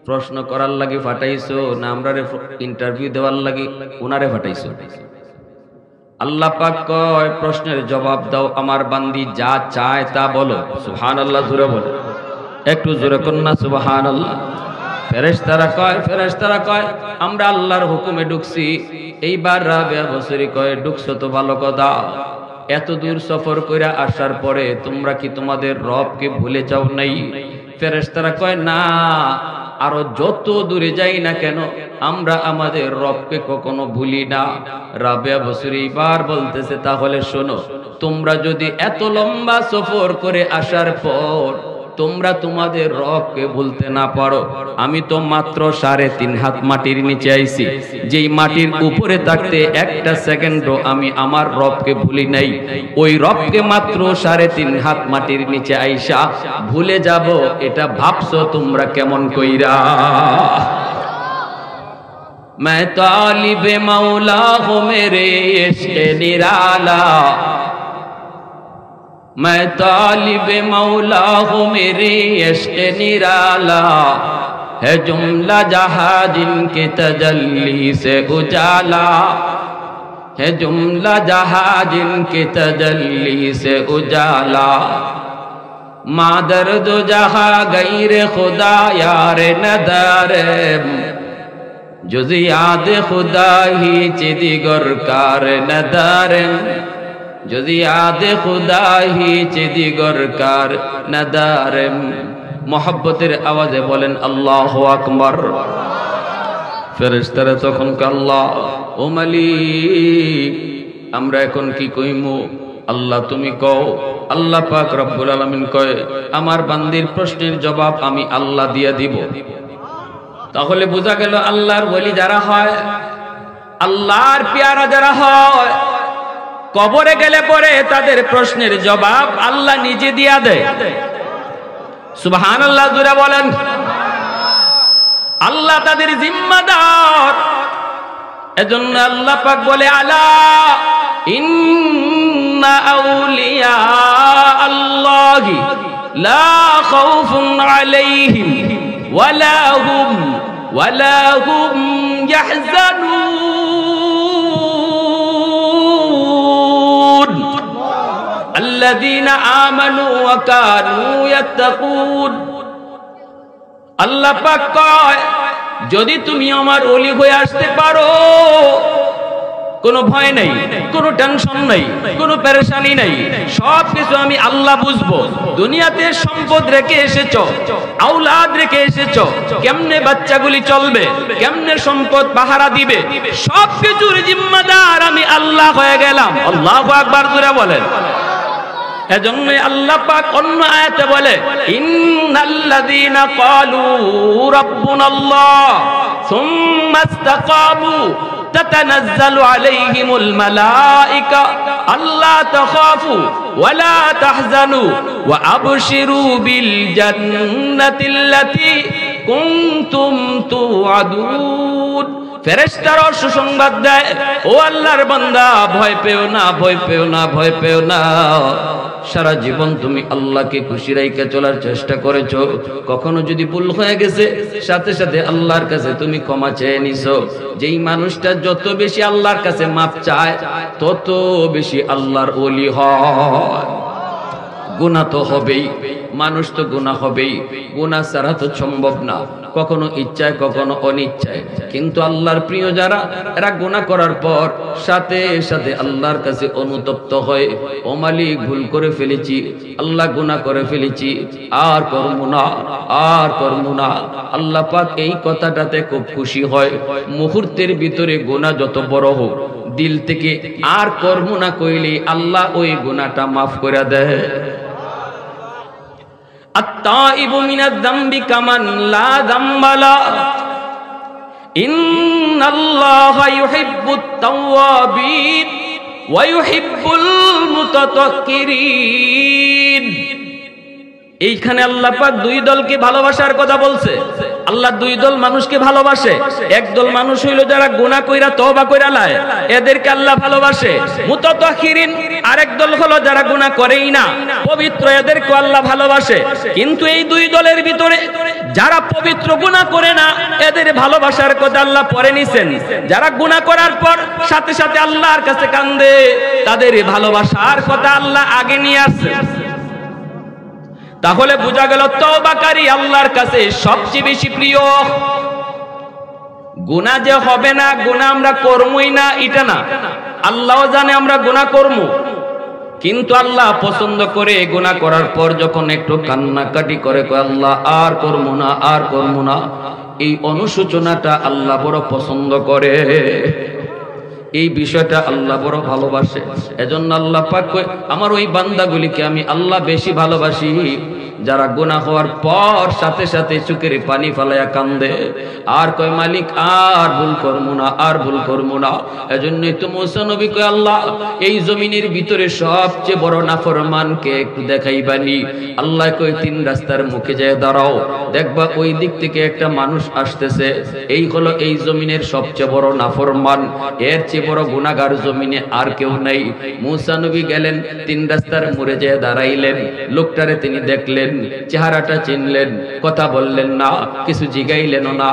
[SPEAKER 1] প্রশ্ন করার লাগি ফাটাইছো না আমরারে ইন্টারভিউ দেওয়ার লাগি উনারে ফাটাইছো? আল্লাহ পাক কয় প্রশ্নের জবাব দাও, আমার বান্দি যা চায় তা বলো। সুবহানাল্লাহ জোরে বলো, একটু জোরে কন্যা সুবহানাল্লাহ। ফেরেশতারা কয় আমরা আল্লাহর হুকুমে ঢুকছি। এইবার রাবেয়া বসরি কয় ঢুকছো তো ভালো কথা, এত দূর সফর কইরা আসার পরে তোমরা কি তোমাদের রবকে ভুলে যাও নাই? ফেরেশতারা কয় না, আরো যত দূরে যাই না কেন আমরা আমাদের রবকে কখনো ভুলি না। রাবেয়া বসরি এবার বলতেছে তাহলে শোনো, তোমরা যদি এত লম্বা সফর করে আসার পর তোমরা তোমাদের রবকে ভুলতে না পারো, আমি তো মাত্র 3.5 হাত মাটির নিচে আইছি, যেই মাটির উপরে থাকতে একটা সেকেন্ডও আমি আমার রবকে ভুলি নাই। ওই রবকে মাত্র 3.5 হাত মাটির নিচে আইসা ভুলে যাব, এটা ভাবছো তোমরা কেমন কইরা? मैं तालिब मौला हूँ मेरे इश्क़ निराला, मैं तालिब मौला हूँ मेरे इश्क़ निराला, है जुमला जहाँ जिनके तजल्ली से उजाला, है जुमला जहाँ जिनके तजल्ली से उजाला, मादर दो जहाँ गैर खुदा यार नदर, जुज़ याद खुदा ही चिदिगर कार नदर, जुज़ याद खुदा ही चिदिगर कार नदर। मोहब्बतेर आवाजे बोलेन अल्लाहु আকবার। ফেরেশতারা তখন আল্লাহ ও মালিক আমরা এখন কি কইমু? আল্লাহ তুমি কও। আল্লাহ পাক রব্বুল আলামিন কয় আমার বান্দির প্রশ্নের জবাব আমি আল্লাহ দিয়ে দিব। তাহলে বোঝা গেল আল্লাহর ওলি যারা হয়, আল্লাহর পেয়ারা যারা হয়, কবরে গেলে পরে তাদের প্রশ্নের জবাব আল্লাহ নিজে দিয়া দেয়। সুবহানাল্লাহ জোরে বলেন। আল্লাহ তাদের জিম্মাদার। এজন্য আল্লাহ পাক বলে আলা ইন্না আউলিয়া আল্লাহি লা খাউফুন আলাইহিম ওয়ালা হুম ইয়াহজানুন আল্লাযীনা আমানু ওয়া কানু ইয়াত্তাকুন। আল্লাহ পাক কয় যদি তুমি আমার ওলি হয়ে আসতে পারো কোনো ভয় নাই, কোনো টেনশন নাই, কোনো পেরেশানি নাই, সবকিছু আমি আল্লাহ বুঝবো। দুনিয়াতে সম্পদ রেখে এসেছো, আওলাদ রেখে এসেছো, কেমনে বাচ্চাগুলি চলবে, কেমনে সম্পদ পাহারা দিবে, সবকিছুর জিম্মাদার আমি আল্লাহ হয়ে গেলাম। আল্লাহু আকবার জোরে বলেন। এজন্য আল্লাহ পাক অন্য আয়াতে বলে ইন্নাল্লাযীনা ক্বালু রাব্বুনাল্লাহ সুম্মা ইসতাকামু তাতানাজ্জালু আলাইহিমুল মালায়েকা আল্লা তাখাফু ওয়া লা তাহজানু ওয়া আবশিরু বিল জান্নাতিল্লাতী কুনতুম তুআদুন। ফেরেশতারা সুসংবাদ দেয় ও আল্লাহর বান্দা ভয় পেও না, ভয় পেও না, ভয় পেও না। সারা জীবন তুমি আল্লাহকে খুশি রাইখা চলার চেষ্টা করেছো, কখনো যদি ভুল হয়ে গেছে সাথে সাথে আল্লাহর কাছে তুমি ক্ষমা চেয়ে নিছো। যেই মানুষটা যত বেশি আল্লাহর কাছে মাপ চায় তত বেশি আল্লাহর ওলি হয়। গুনাহ তো হবেই, মানুষ তো গুনাহ হবেই, গুনাহ ছাড়া তো সম্ভব না, কখনো ইচ্ছায় কখনো অনিচ্ছায়। কিন্তু আল্লাহর প্রিয় যারা, এরা গুনাহ করার পর সাথে সাথে আল্লাহর কাছে অনুতপ্ত হয়, ও মালিক ভুল করে ফেলেছি, আল্লাহ গুনাহ করে ফেলেছি, আর করব না, আর করব না। আল্লাহ পাক এই কথাটাতে খুব খুশি হয়। মুহূর্তের ভিতরে গুনাহ যত বড় হোক, দিল থেকে আর করব না কইলে আল্লাহ ওই গুনাহটা মাফ করে দেয়। আত-তাইবু মিনাদ যামবি কামান লা যামবা লা ইন্নাল্লাহা ইউহিব্বুত তাওয়াবিন ওয়া ইউহিব্বুল মুতাতাক্কিরিন। এইখানে আল্লাহ পাক দুই দলকে ভালোবাসার কথা বলছে। আল্লাহ দুই দল মানুষকে ভালোবাসে। এক দল মানুষ হইল যারা গুনাহ কইরা তওবা কইরা লায়, এদেরকে আল্লাহ ভালোবাসে। মুতাতাক্কিরিন আরেক দল হলো যারা গুনাহ করেই না, পবিত্র, এদেরকে আল্লাহ ভালোবাসে। কিন্তু এই দুই দলের ভিতরে যারা পবিত্র গুনাহ করে না, এদের ভালোবাসার কথা আল্লাহ পরে নিছেন। যারা গুনাহ করার পর সাথে সাথে আল্লাহর কাছে কান্দে, তাদের ভালোবাসার কথা আল্লাহ আগে নিয়ে আসছে। তাহলে বোঝা গেল তওবাকারী আল্লাহর কাছে সবচেয়ে বেশি প্রিয়। গুনাহ যে হবে না, গুনাহ আমরা করবই না এটা না, আল্লাহও জানে আমরা গুনাহ করব, কিন্তু আল্লাহ পছন্দ করে গুনাহ করার পর যখন একটু কান্নাকাটি করে কয় আল্লাহ আর করব না, আর করব না, এই অনুশোচনাটা আল্লাহ বড় পছন্দ করে। এই বিষয়টা আল্লাহ বড় ভালোবাসে। এজন্য আল্লাহ পাক কয় আমার ওই বান্দাগুলিকে আমি আল্লাহ বেশি ভালোবাসি যারা গুনাহ হওয়ার পর সাথে সাথে চোখের পানি ফেলাইয়া কান্দে আর কয় মালিক আর ভুল করবো না, আর ভুল করবো না। এজন্যই তো মুসা নবী কয় আল্লাহ এই জমিনের ভিতরে সবচেয়ে বড় নাফরমানকে একটু দেখাইবানি। আল্লাহ কয় 3 রাস্তার মুখে যায় দাঁড়াও, দেখবা ওই দিক থেকে একটা মানুষ আসতেছে, এই হলো এই জমিনের সবচেয়ে বড় নাফরমান, এর চেয়ে বড় গুনাহগার জমিনে আর কেউ নাই। মুসা নবী গেলেন 3 রাস্তার মোড়ে যেয়ে দাঁড়াইলেন, লোকটারে তিনি দেখলেন, চেহারাটা চিনলেন, কথা বললেন না, কিছু জিগাইলেন না,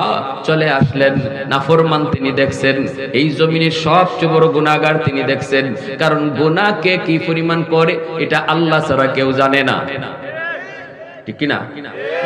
[SPEAKER 1] চলে আসলেন। নাফরমান তিনি দেখছেন, এই জমিনের সবচেয়ে বড় গুনাহগার তিনি দেখছেন, কারণ গুনাহকে কি পরিমাণ করে এটা আল্লাহ ছাড়া কেউ জানে না, ঠিক কিনা?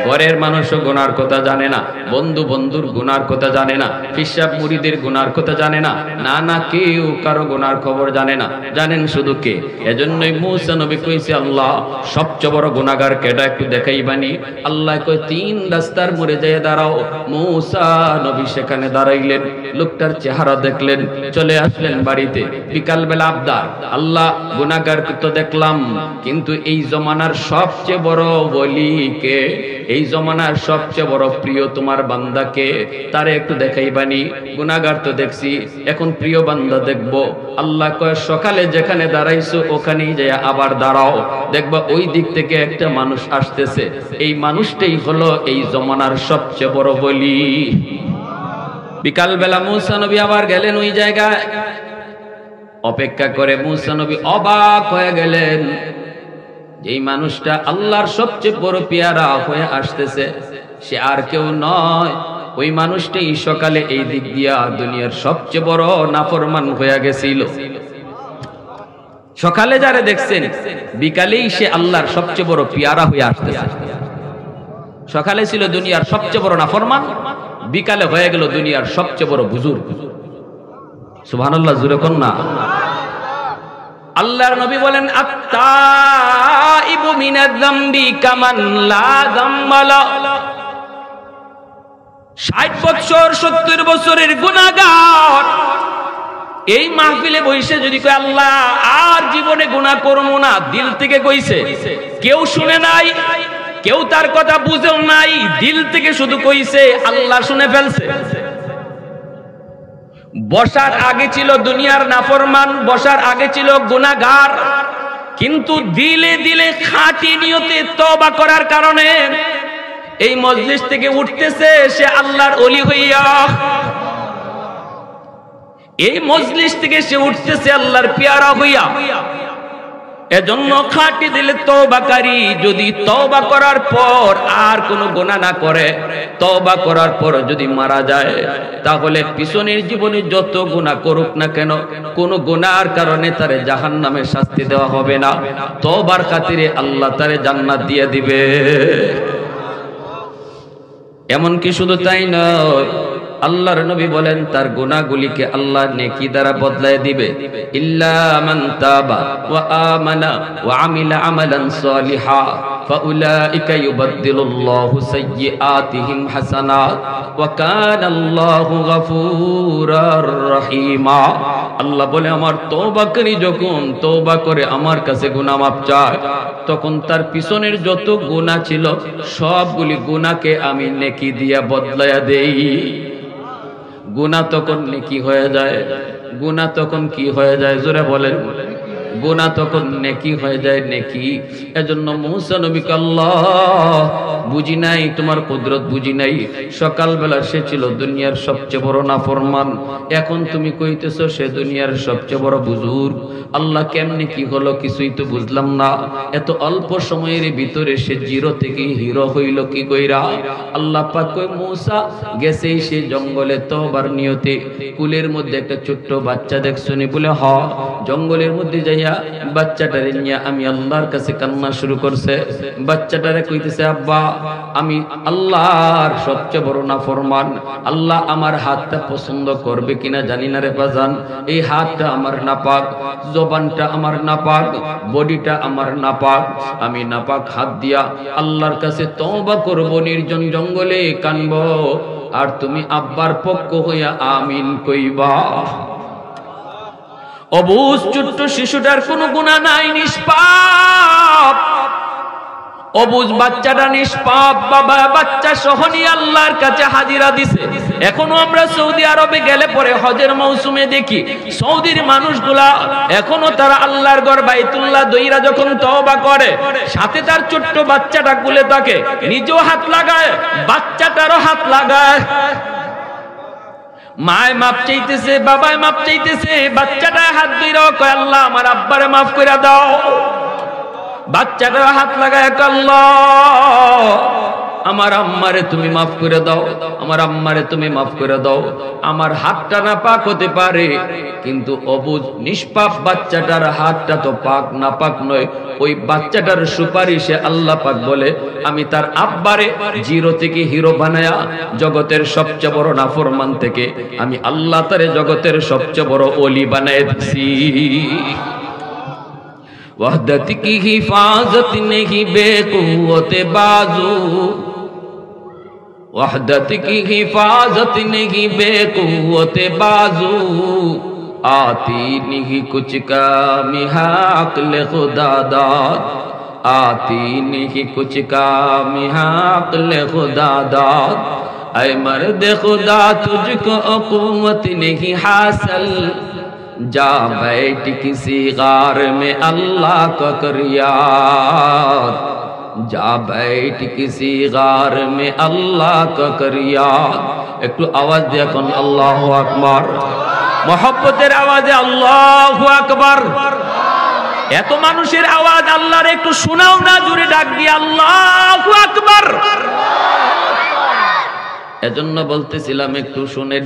[SPEAKER 1] ঘরের মানুষও গুনার কথা জানে না, বন্ধু বন্ধুর গুনার কথা জানে না, ফিসাব মুরিদের গুনার কথা জানে না, না না কেউ কারো গুনার খবর জানে না, জানেন শুধু কে? এজন্যই মুসা নবী কইছে আল্লাহ সবচেয়ে বড় গুনাহগার কেডা একটু দেখাইবানি। আল্লাহ কই 3 রাস্তার মোড়ে যেয়ে দাঁড়াও। মুসা নবী সেখানে দাঁড়াইলেন, লোকটার চেহারা দেখলেন, চলে আসলেন বাড়িতে। বিকাল বেলা আবদার, আল্লাহ গুনাহগার তো দেখলাম, কিন্তু এই জমানার সবচেয়ে বড় বলি কে, এই জমানার সবচেয়ে বড় প্রিয় তোমার বান্দাকে, তারে একটু দেখাইবানি। গুনাহগার তো দেখছি, এখন প্রিয় বান্দা দেখবো। আল্লাহ কয় সকালে যেখানে দাঁড়াইছো ওখানেই যায় আবার দাঁড়াও, দেখবা ওই দিক থেকে একটা মানুষ আসতেছে, এই মানুষটাই হলো এই জমানার সবচেয়ে বড় বলি। বিকাল বেলা মুসা নবী আবার গেলেন ওই জায়গায়, অপেক্ষা করে মুসা নবী অবাক হয়ে গেলেন, এই মানুষটা আল্লাহর সবচেয়ে বড় পেয়ারা হয়ে আসতেছে, সে আর কেউ নয়, ওই মানুষটাই সকালে এই দিক দিয়া দুনিয়ার সবচেয়ে বড় নাফরমান হয়ে গেছিল। সকালে যারা দেখছেন, বিকালেই সে আল্লাহর সবচেয়ে বড় পেয়ারা হয়ে আসতেছে। সকালে ছিল দুনিয়ার সবচেয়ে বড় নাফরমান, বিকালে হয়ে গেল দুনিয়ার সবচেয়ে বড় বুজুর্গ। সুবহানাল্লাহ, জোরে কোন না। আল্লাহর নবী বলেন আত-তাইবু মিনায-যামবি কামান লা যামবা লা। 60 বছর 70 বছরের গুনাহগার এই মাহফিলে বসে যদি কয় আল্লাহ আর জীবনে গুনাহ করব না, দিল থেকে কইছে, কেউ শুনে নাই, কেউ তার কথা বুঝেও নাই, দিল থেকে শুধু কইছে, আল্লাহ শুনে ফেলছে। বসার আগে ছিল দুনিয়ার নাফরমান, বসার আগে ছিল গুনাহগার, কিন্তু দিলে দিলে খাঁটি নিয়তে তওবা করার কারণে এই মজলিস থেকে উঠতেছে সে আল্লাহর ওলি হইয়া, এই মজলিস থেকে সে উঠতেছে আল্লাহর পেয়ারা হইয়া। এজন্য খাঁটি দিলে তওবাকারী যদি তওবা করার পর আর কোনো গুনাহ না করে, তওবা করার পর যদি মারা যায়, তাহলে পিছনের জীবনে যত গুনাহ করুক না কেন, কোনো গুনাহর কারণে তারে জাহান্নামে শাস্তি দেওয়া হবে না, তওবার খাতিরে আল্লাহ তারে জান্নাত দিয়ে দিবে। এমনকি শুধু তাই নয়, আল্লাহর নবী বলেন তার গুনাহগুলিকে আল্লাহ নেকি দ্বারা বদলায় দিবে। ইল্লা মান তাবা ওয়া আমানা ওয়া আমিলা আমালান সালিহা ফাউলাইকা ইউবাদদিলুল্লাহু সাইয়্যাতিহিম হাসানাত ওয়া কানাল্লাহু গফুরার রহিমা। আল্লাহ বলে আমার তওবাকারী যখন তওবা করে আমার কাছে গুনাহ মাফ চায়, তখন তার পিছনের যত গুনাহ ছিল সবগুলি গুনাহকে আমি নেকি দিয়া বদলায়া দেই। গুনাহ তখন নেকি হয়ে যায়, গুনাহ তখন কি হয়ে যায়, জোরে বলেন, গুনাহ তখন নেকি হয়ে যায়, নেকি। এজন্য মুসা নবীকে আল্লাহ বুঝি নাই, তোমার কুদরত বুঝি নাই, সকালবেলা সে ছিল দুনিয়ার সবচেয়ে বড় নাফরমান, এখন তুমি কইতেছো সে দুনিয়ার সবচেয়ে বড় বুজুর্গ। আল্লাহ কেমনে কি হলো কিছুই তো বুঝলাম না, এত অল্প সময়ের ভিতরে সে জিরো থেকে হিরো হইল কি কইরা? আল্লাহ পাক কই মুসা গেছেই সে জঙ্গলে তওবার নিয়তে, কুলের মধ্যে একটা ছোট্ট বাচ্চা দেখছনি বলে, হ, জঙ্গলের মধ্যে যাইয়া বাচ্চাটারে নিয়ে আমি আল্লাহর কাছে কান্না শুরু করছে। বাচ্চাটারে কইতেছে আব্বা আমি আল্লাহর সবচেয়ে বড় নাফরমান, আল্লাহ আমার হাতটা পছন্দ করবে কিনা জানি না রে বাজান, এই হাতটা আমার নাপাক, জবানটা আমার নাপাক, বডিটা আমার নাপাক, আমি নাপাক হাত দিয়া আল্লাহর কাছে তওবা করব, নির্জন জঙ্গলে কানব, আর তুমি আব্বার পক্ষ হইয়া আমিন কইবা। অবুঝ ছোট্ট শিশুটার কোনো গুনাহ নাই, নিষ্পাপ, অবুজ বাচ্চাটা নিষ্পাপ, বাবা বাচ্চা সহ নিয়ে আল্লাহর কাছে হাজিরা দিছে। এখনো আমরা সৌদি আরবে গেলে পরে হজের মৌসুমে দেখি সৌদির মানুষগুলা এখনো তারা আল্লাহর ঘর বাইতুল্লাহ দইরা যখন তওবা করে, সাথে তার ছোট্ট বাচ্চাটা কুলে থাকে, নিজেও হাত লাগায়, বাচ্চাটারও হাত লাগায়। মায় মাপ চাইতেছে, বাবায় মাপ চাইতেছে, বাচ্চাটা হাত ধইরা কয় আল্লাহ আমার আব্বারে মাফ করে দাও। বাচ্চাটা হাত লাগায় আল্লাহ আমার আম্মারে তুমি মাফ করে দাও, আমার আম্মারে তুমি মাফ করে দাও। আমার হাতটা না পাক হতে পারে, কিন্তু অবুঝ নিষ্পাপ বাচ্চাটার হাতটা তো পাক না পাক নয়। ওই বাচ্চাটার সুপারিশে আল্লাহ পাক বলে আমি তার আব্বারে জিরো থেকে হিরো বানায়া জগতের সবচেয়ে বড় নাফরমান থেকে আমি আল্লাহ তারে জগতের সবচেয়ে বড় ওলি বানায় দিছি। वहदत की हिफाजत नहीं बेकुव्वत बाजू, वहदत की हिफाजत नहीं बेकुव्वत बाजू, आती नहीं कुछ कामी अक्ल खुदा दाद, आती नहीं कुछ कामी अक्ल खुदा दाद। ऐ मर्द खुदा तुझको कुव्वत नहीं हासिल, जा बैठ किसी गार में अल्लाह का कर याद, जा बैठ किसी गार में अल्लाह का कर याद। একটু আওয়াজ দিয়ে কোন আল্লাহু আকবার, মহব্বতের আওয়াজে আল্লাহু আকবার। এত মানুষের আওয়াজ আল্লাহর একটু শোনাও না, জোরে ডাক দিয়ে আল্লাহু আকবার। এজন্য বলতেছিলাম একটু শুনেন,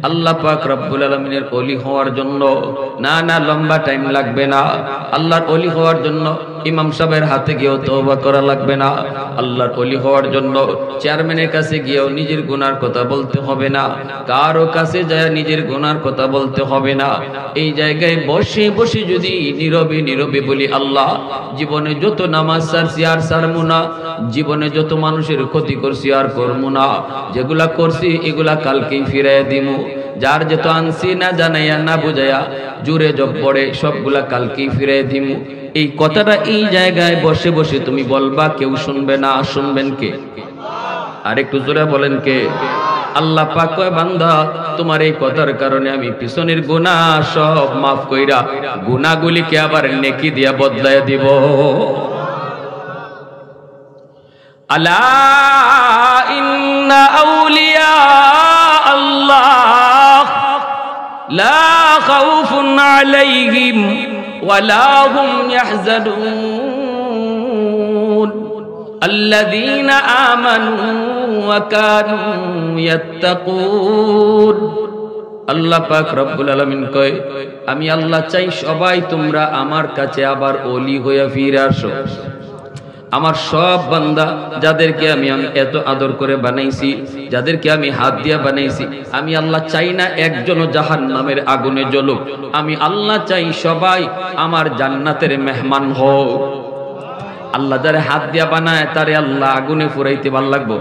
[SPEAKER 1] আল্লাহ পাক রব্বুল আলামিনের ওলি হওয়ার জন্য না লম্বা টাইম লাগবে না। আল্লাহর ওলি হওয়ার জন্য ইমাম সাহেবের হাতে গিয়েও তওবা করা লাগবে না। আল্লাহর ওলি হওয়ার জন্য চেয়ারম্যানের কাছে গিয়েও নিজের গুনার কথা বলতে হবে না, কারো কাছে যায় নিজের গুনার কথা বলতে হবে না। এই জায়গায় বসে বসে যদি নীরবে নীরবে বলি আল্লাহ জীবনে যত নামাজ ছাড়ছি আর ছাড়বো না, জীবনে যত মানুষের ক্ষতি করছি আর করবো না, যেগুলা করছি এগুলা কালকেই ফিরাইয়া দিমু, যার যত আনছি না জানাইয়া না বুঝাইয়া জোরে জব্বরে সবগুলা কালকেই ফিরাইয়া দিমু। এই কথাটা এই জায়গায় বসে বসে তুমি বলবা, কেউ শুনবে না। শুনবেন কে? আর একটু জোরে বলেন কে? আল্লাহ পাক কয় বান্দা তোমার এই কথার কারণে আমি পিছনের গুনাহ সব মাফ কইরা গুনাহগুলিকে আবার নেকি দিয়া বদলায় দিব। আলা ইন্না আউলিয়া আল্লাহ লা খাউফুন আলাইহিম ওয়ালা হুম ইয়াহজানুন আল্লাযীনা আমানু ওয়া কানু ইয়াত্তাকুন। আল্লাহ পাক রব্বুল আলামিন কয় আমি আল্লাহ চাই সবাই তোমরা আমার কাছে আবার ওলি হয়ে ফিরে আসো। আমার সব বান্দা যাদেরকে আমি এত আদর করে বানাইছি, যাদেরকে আমি হাত দিয়া বানাইছি, আমি আল্লাহ চাই না একজনও জাহান্নামের আগুনে জ্বলুক। আমি আল্লাহ চাই সবাই আমার জান্নাতের মেহমান হোক। আল্লাহ যারা হাত দিয়া বানায় তারে আল্লাহ আগুনে ফুরাইতে ভাল লাগবো?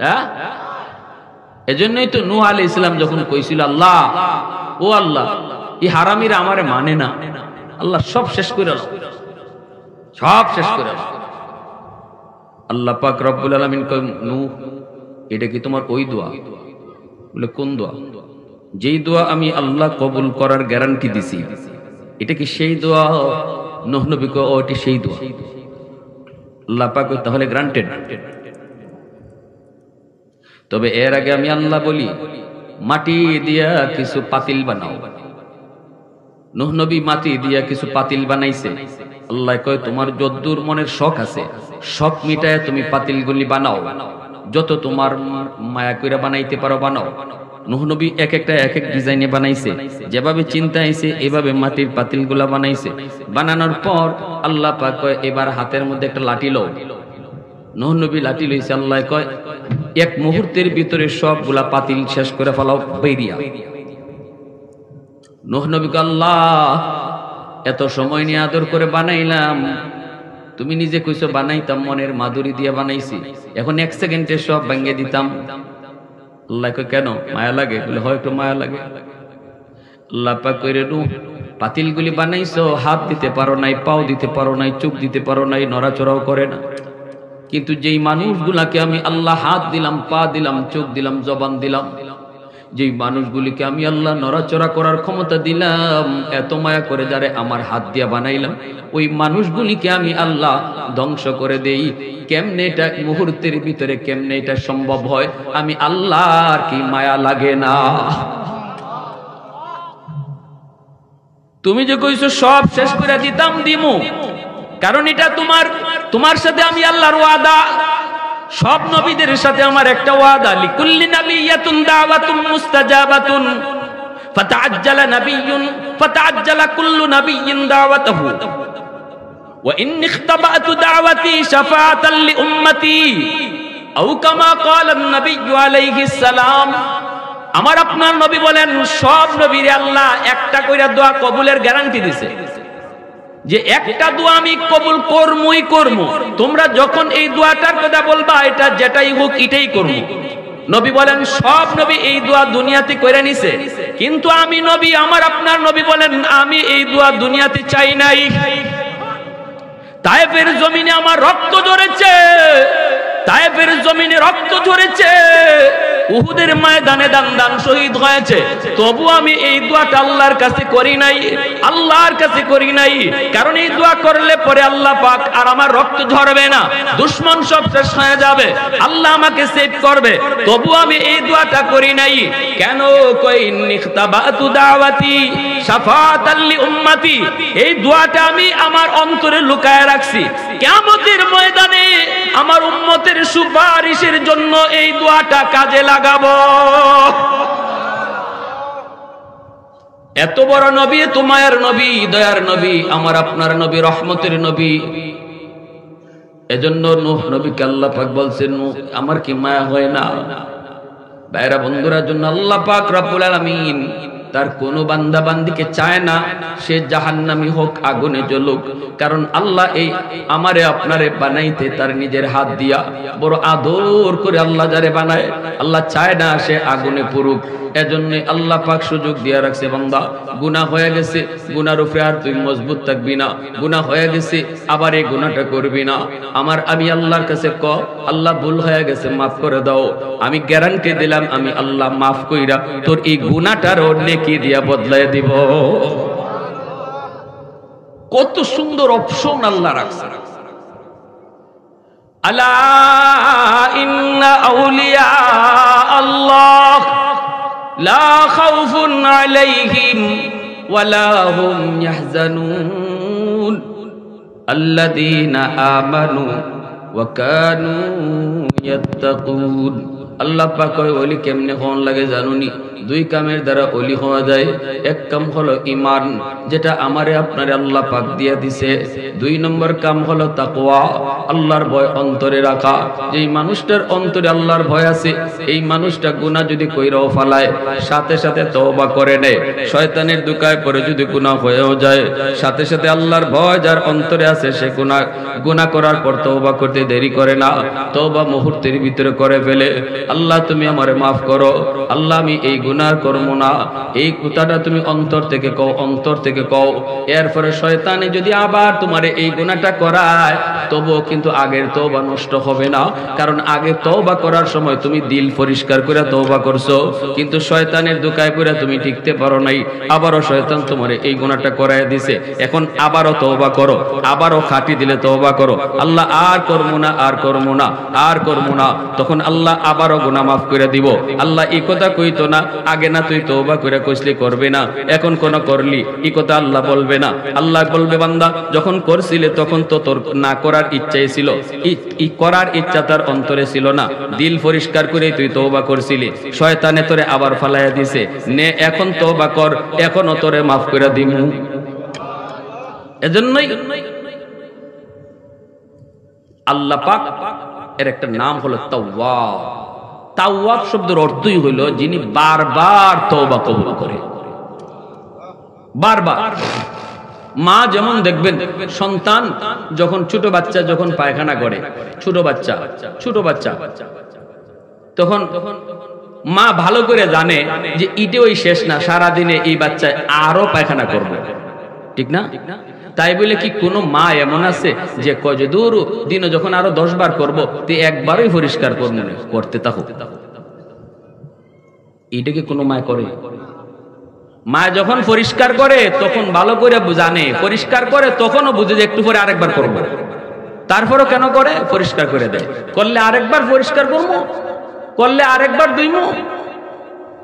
[SPEAKER 1] হ্যাঁ, এজন্যই তো নূহ আলাইহিস সালাম যখন কইছিল আল্লাহ ও আল্লাহ এই হারামিরা আমারে মানে না, আল্লাহ সব শেষ করে দাও, সব শেষ করে দাও। আল্লাহ পাক রব্বুল আলামিন কয় নূহ এটা কি তোমার ওই দোয়া? বলে কোন দোয়া? যেই দোয়া আমি আল্লাহ কবুল করার গ্যারান্টি দিছি, এটা কি সেই দোয়া? নূহ নবী কয় ও এটি সেই দোয়া। আল্লাহ পাক কয় তাহলে গ্রান্টেড। তবে এর আগে আমি আল্লাহ বলি মাটি দিয়া কিছু পাতিল বানাও। নূহ নবী মাটি দিয়া কিছু পাতিল বানাইছে। আল্লাহ কয় তোমার যদ্দুর মনের শখ আছে, শখ মিটায় তুমি পাতিলগুলি বানাও, যত তোমার মায়া কইরা বানাইতে পারো বানাও। নূহ নবী এক একটা এক এক ডিজাইনে বানাইছে, যেভাবে চিন্তা আইছে এভাবে মাটির পাতিলগুলা বানাইছে। বানানোর পর আল্লাহ পাক কয় এবার হাতের মধ্যে একটা লাঠি লও। নূহ নবী লাঠি লইছে। আল্লাহ কয় এক মুহূর্তের ভিতরে সবগুলা পাতিল শেষ করে ফেলাও বেরিয়া। নূহ নবী কয় আল্লাহ এত সময় নিয়ে আদর করে বানাইলাম, তুমি নিজে কইছো বানাইতাম মনের মাধুরী দিয়ে বানাইছি, এখন এক সেকেন্ডে সব ভেঙে দিতাম। আল্লাহ কয় কেন মায়া লাগে? বলে হয় একটু মায়া লাগে। আল্লাহ পাক কইরে নূহ পাতিলগুলি বানাইছো, হাত দিতে পারো নাই, পাও দিতে পারো নাই, চোখ দিতে পারো নাই, নড়াচড়াও করে না। কিন্তু যেই মানুষগুলাকে আমি আল্লাহ হাত দিলাম, পা দিলাম, চোখ দিলাম, জবান দিলাম, যেই মানুষগুলিকে আমি আল্লাহ নড়াচড়া করার ক্ষমতা দিলাম, এত মায়া করে যারে আমার হাত দিয়া বানাইলাম, ওই মানুষগুলিকে আমি আল্লাহ ধ্বংস করে দেই। কেমনে এটা মুহূর্তের ভিতরে কেমনে এটা সম্ভব হয়? আমি আল্লাহর কি মায়া লাগে না? তুমি যে কইছো সব শেষ করে দিতাম, দিমু, কারণ এটা তোমার সাথে আমি আল্লাহর ওয়াদা। সব নবীদের সাথে আমার একটা ওয়াদা, লিকুল্লি নাবিয়্যাতুন দাওয়াতুন মুস্তাজাবাতুন ফাতাআজ্জালা কুল্লু নাবিয়্যিন দাওয়াতাহু ওয়া ইন্নী ইখতাবাতু দাওয়াতি শাফাআতান লিউম্মতি আও কামা ক্বালা আন-নাবিয়্যু আলাইহিস সালাম। আমার আপনার নবী বলেন, সব নবীরে আল্লাহ একটা কইরা দোয়া কবুলের গ্যারান্টি দিছে, যে একটা দোয়া আমি কবুল করমই করব। তোমরা যখন এই দোয়াটার কথা বলবা, এটা যেটাই হোক এটাই করব। নবী বলেন, সব নবী এই দোয়া দুনিয়াতে কইরা নিছে, কিন্তু আমি নবী, আমার আপনার নবী বলেন, আমি এই দোয়া দুনিয়াতে চাই নাই। তায়েফের জমিনে আমার রক্ত ঝরেছে, তায়েফের জমিনে রক্ত ঝরেছে, উহুদের ময়দানে দান শহীদ হয়েছে, তবু আমি এই দোয়াটা আল্লাহর কাছে করি নাই, আল্লাহর কাছে করি নাই। কারণ এই দোয়া করলে পরে আল্লাহ পাক আর আমার রক্ত ঝরবে না, দুশমন সব শেষ হয়ে যাবে, আল্লাহ আমাকে সেভ করবে, তবু আমি এই দোয়াটা করি নাই। কেন? কই নিখতাবাতু দাওয়াতি শাফাআতাল লিউম্মতি, এই দোয়াটা আমি আমার অন্তরে লুকায় রাখছি, কিয়ামতের ময়দানে আমার উম্মতের সুপারিশের জন্য এই দোয়াটা কাজে লাগাবো। এত বড় নবী, এত মায়ার নবী, দয়ার নবী, আমার আপনার নবী, রহমতের নবী। এজন্য নূহ নবীকে আল্লাহ পাক বলছেন, নূহ আমার কি মায়া হয় না? ভাইরা বন্ধুরা, জন্য আল্লাহ পাক রব্বুল আলামিন তার কোন বান্দা বান্দিকে চায় না সে জাহান্নামী হোক, আগুনে জ্বলুক। কারণ আল্লাহ এই আমারে আপনারে বানাইতে তার নিজের হাত দিয়া বড় আদর করে আল্লাহ যারে বানায়, আল্লাহ চায় না সে আগুনে পুরুক। এজন্য আল্লাহ পাক সুযোগ দিয়া রাখছে, বান্দা গুনাহ হয়ে গেছে, গুনার উপরে আর তুই মজবুত থাকবি না, গুনাহ হয়ে গেছে আবার এই গুনাহটা করবি না। আমি আল্লাহর কাছে আল্লাহ ভুল হয়ে গেছে, মাফ করে দাও। আমি গ্যারান্টি দিলাম, আমি আল্লাহ মাফ কইরা তোর এই গুনাহটার নেকি দিয়া বদলায় দিব। কত সুন্দর অপশন আল্লাহ রাখছে। আলা ইন্না আউলিয়া আল্লাহ লা খাউফুন আলাইহিম ওয়ালা হুম ইয়াহজানুন আল্লাযীনা আমানু ওয়া কানু ইয়াত্তাকুন। আল্লাহ পাক কয় ওলি কেমনে হন লাগে জানুনি? দুই কামের দ্বারা ওলি হওয়া যায়। এক কাম হলো ঈমান, যেটা আমারে আপনারে আল্লাহ পাক দিয়া দিছে। দুই নম্বর কাম হলো তাকওয়া, আল্লাহর ভয় অন্তরে রাখা। যেই মানুষটার অন্তরে আল্লাহর ভয় আছে, এই মানুষটা গুনাহ যদি কইরাও ফালায়, সাথে সাথে তওবা করে নেয়। শয়তানের দুকায় পড়ে যদি গুনাহ হয়েও যায়, সাথে সাথে আল্লাহর ভয় যার অন্তরে আছে, সে গুনাহ করার পর তওবা করতে দেরি করে না, তওবা মুহূর্তের ভিতরে করে ফেলে। আল্লাহ তুমি আমারে মাফ করো, আল্লাহ আমি এই গুনাহ করব না, এই কথাটা তুমি অন্তর থেকে কও, অন্তর থেকে কও। এরপরে শয়তানে যদি আবার তোমারে এই গুনাহটা করায়, তবুও কিন্তু আগের তওবা নষ্ট হবে না। কারণ আগে তওবা করার সময় তুমি দিল পরিষ্কার করে তওবা করছো, কিন্তু শয়তানের দুকায় পড়ে তুমি টিকতে পারো নাই, আবারও শয়তান তোমারে এই গুনাহটা করায় দিছে। এখন আবারও তওবা করো, আবারও খাঁটি দিলে তওবা করো, আল্লাহ আর করব না, আর করব না, আর করব না। তখন আল্লাহ আবারও গুনাহ মাফ করে দিব। আল্লাহ এই কথা কইতো না, আগে না তুই তওবা করে কইছলি করবে না, এখন কোন করলি, এই কথা আল্লাহ বলবে না। আল্লাহ বলবে, বান্দা যখন করছিলে তখন তো তোর না করার ইচ্ছাই ছিল, এই করার ইচ্ছা তার অন্তরে ছিল না, দিল পরিষ্কার করে তুই তওবা করছিলি, শয়তানে তোরে আবার ফালাইয়া দিছে, নে এখন তওবা কর, এখনো তোরে মাফ করে দিমু। এজন্যই আল্লাহ পাক এর একটা নাম হলো তাওয়াব। তাওয়াব শব্দের অর্থই হলো যিনি বারবার তওবা কবুল করে, বারবার। মা যেমন দেখবেন সন্তান যখন ছোট বাচ্চা যখন পায়খানা করে, ছোট বাচ্চা তখন মা ভালো করে জানে যে ইটেই শেষ না, সারা দিনে এই বাচ্চা আরো পায়খানা করবে, ঠিক না? তাই বলে কি কোনো মা এমন আছে যে কয় যে দূর দিনে যখন আরো 10 বার করবো তুই একবারই পরিষ্কার করতে থাকো? এটা কি কোনো মা করে? মা যখন পরিষ্কার করে তখন ভালো করে জানে, পরিষ্কার করে তখনও বুঝে যে একটু পরে আরেকবার করবো, তারপরও কেন করে? পরিষ্কার করে দেয়। করলে আরেকবার পরিষ্কার করবো, করলে আরেকবার ধুইমু।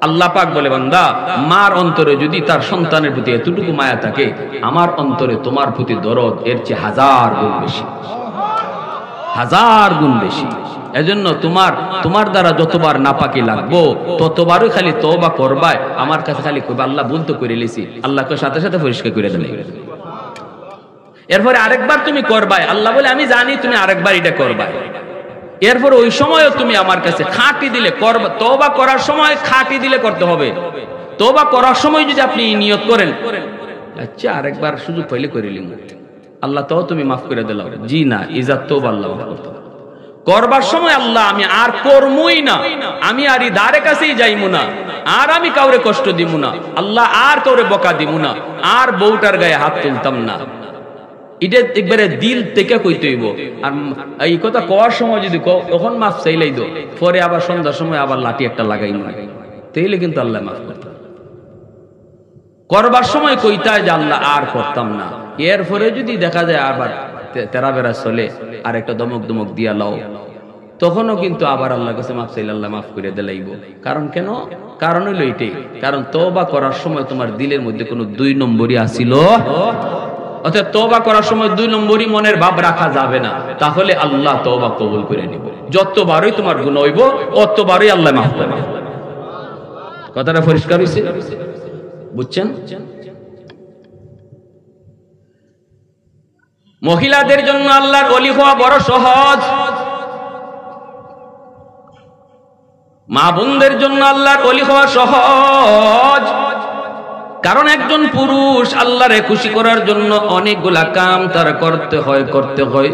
[SPEAKER 1] আল্লাহ পাক বলে, বান্দা মার অন্তরে যদি তার সন্তানের প্রতি এতটুকু মায়া থাকে, আমার অন্তরে তোমার প্রতি দরদ এর চেয়ে 1000 গুণ বেশি, 1000 গুণ বেশি। এজন্য তোমার দ্বারা যতবার নাপাকি লাগবো ততবারই খালি তওবা করবাই, আমার কাছে খালি কইবা আল্লাহ ভুল তো করে লিছি, আল্লাহকে সাথে সাথে পরিষ্কার করে দেবে। এরপরে আরেকবার তুমি করবাই, আল্লাহ বলে আমি জানি তুমি আরেকবার এটা করবাই। এরপর ওই সময়ও তুমি আমার কাছে খাঁটি দিলে করবা। তওবা করার সময় খাঁটি দিলে করতে হবে। তওবা করার সময় যদি আপনি নিয়ত করেন আচ্ছা আরেকবার সুযোগ পাইলে করে লিম, আল্লাহ তো তুমি মাফ করে দিলাম, জি না, ইজাত তওবা আল্লাহ মাফ করতে হবে। করবার সময় আল্লাহ আমি আর করমই না, আমি আর ইদারে কাছেই যাইমু না, আর আমি কাউরে কষ্ট দিব না, আল্লাহ আর কাউরে বকা দিব না, আর বউটার গায়ে হাত তুলতাম না। এটা একবারে দিল থেকে কইতে হইব। আর এই কথা কওয়ার সময় যদি তখন মাফ চাইলাই দো, পরে আবার সন্ধ্যার সময় আবার লাঠি একটা লাগাই না, তাইলে কিন্তু আল্লাহ মাফ করতে। করবার সময় কইতায় যে আল্লাহ আর করতাম না, এরপরে যদি দেখা যায় আবার তেরা বেড়া চলে আর একটা দমক দমক দিয়া লাও, তখনও কিন্তু আবার আল্লাহর কাছে মাফ চাইলে আল্লাহ মাফ করে দিলাইব। কারণ কেন? কারণ হইল এইটাই, কারণ তওবা করার সময় তোমার দিলের মধ্যে কোনো 2 নম্বরই আসিল। অর্থাৎ তওবা করার সময় 2 নম্বরই মনের ভাব রাখা যাবে না, তাহলে আল্লাহ তওবা কবুল করে নিব। যতবারই তোমার গুনাহ হইব ততবারই আল্লাহ মাফ করবে। কথাটা পরিষ্কার হইছে? বুঝছেন? মহিলাদের জন্য আল্লাহর ওলি হওয়া বড় সহজ, মা বোনদের জন্য আল্লাহর ওলি হওয়া সহজ। কারণ একজন পুরুষ আল্লাহরে খুশি করার জন্য অনেকগুলা কাম তার করতে হয়।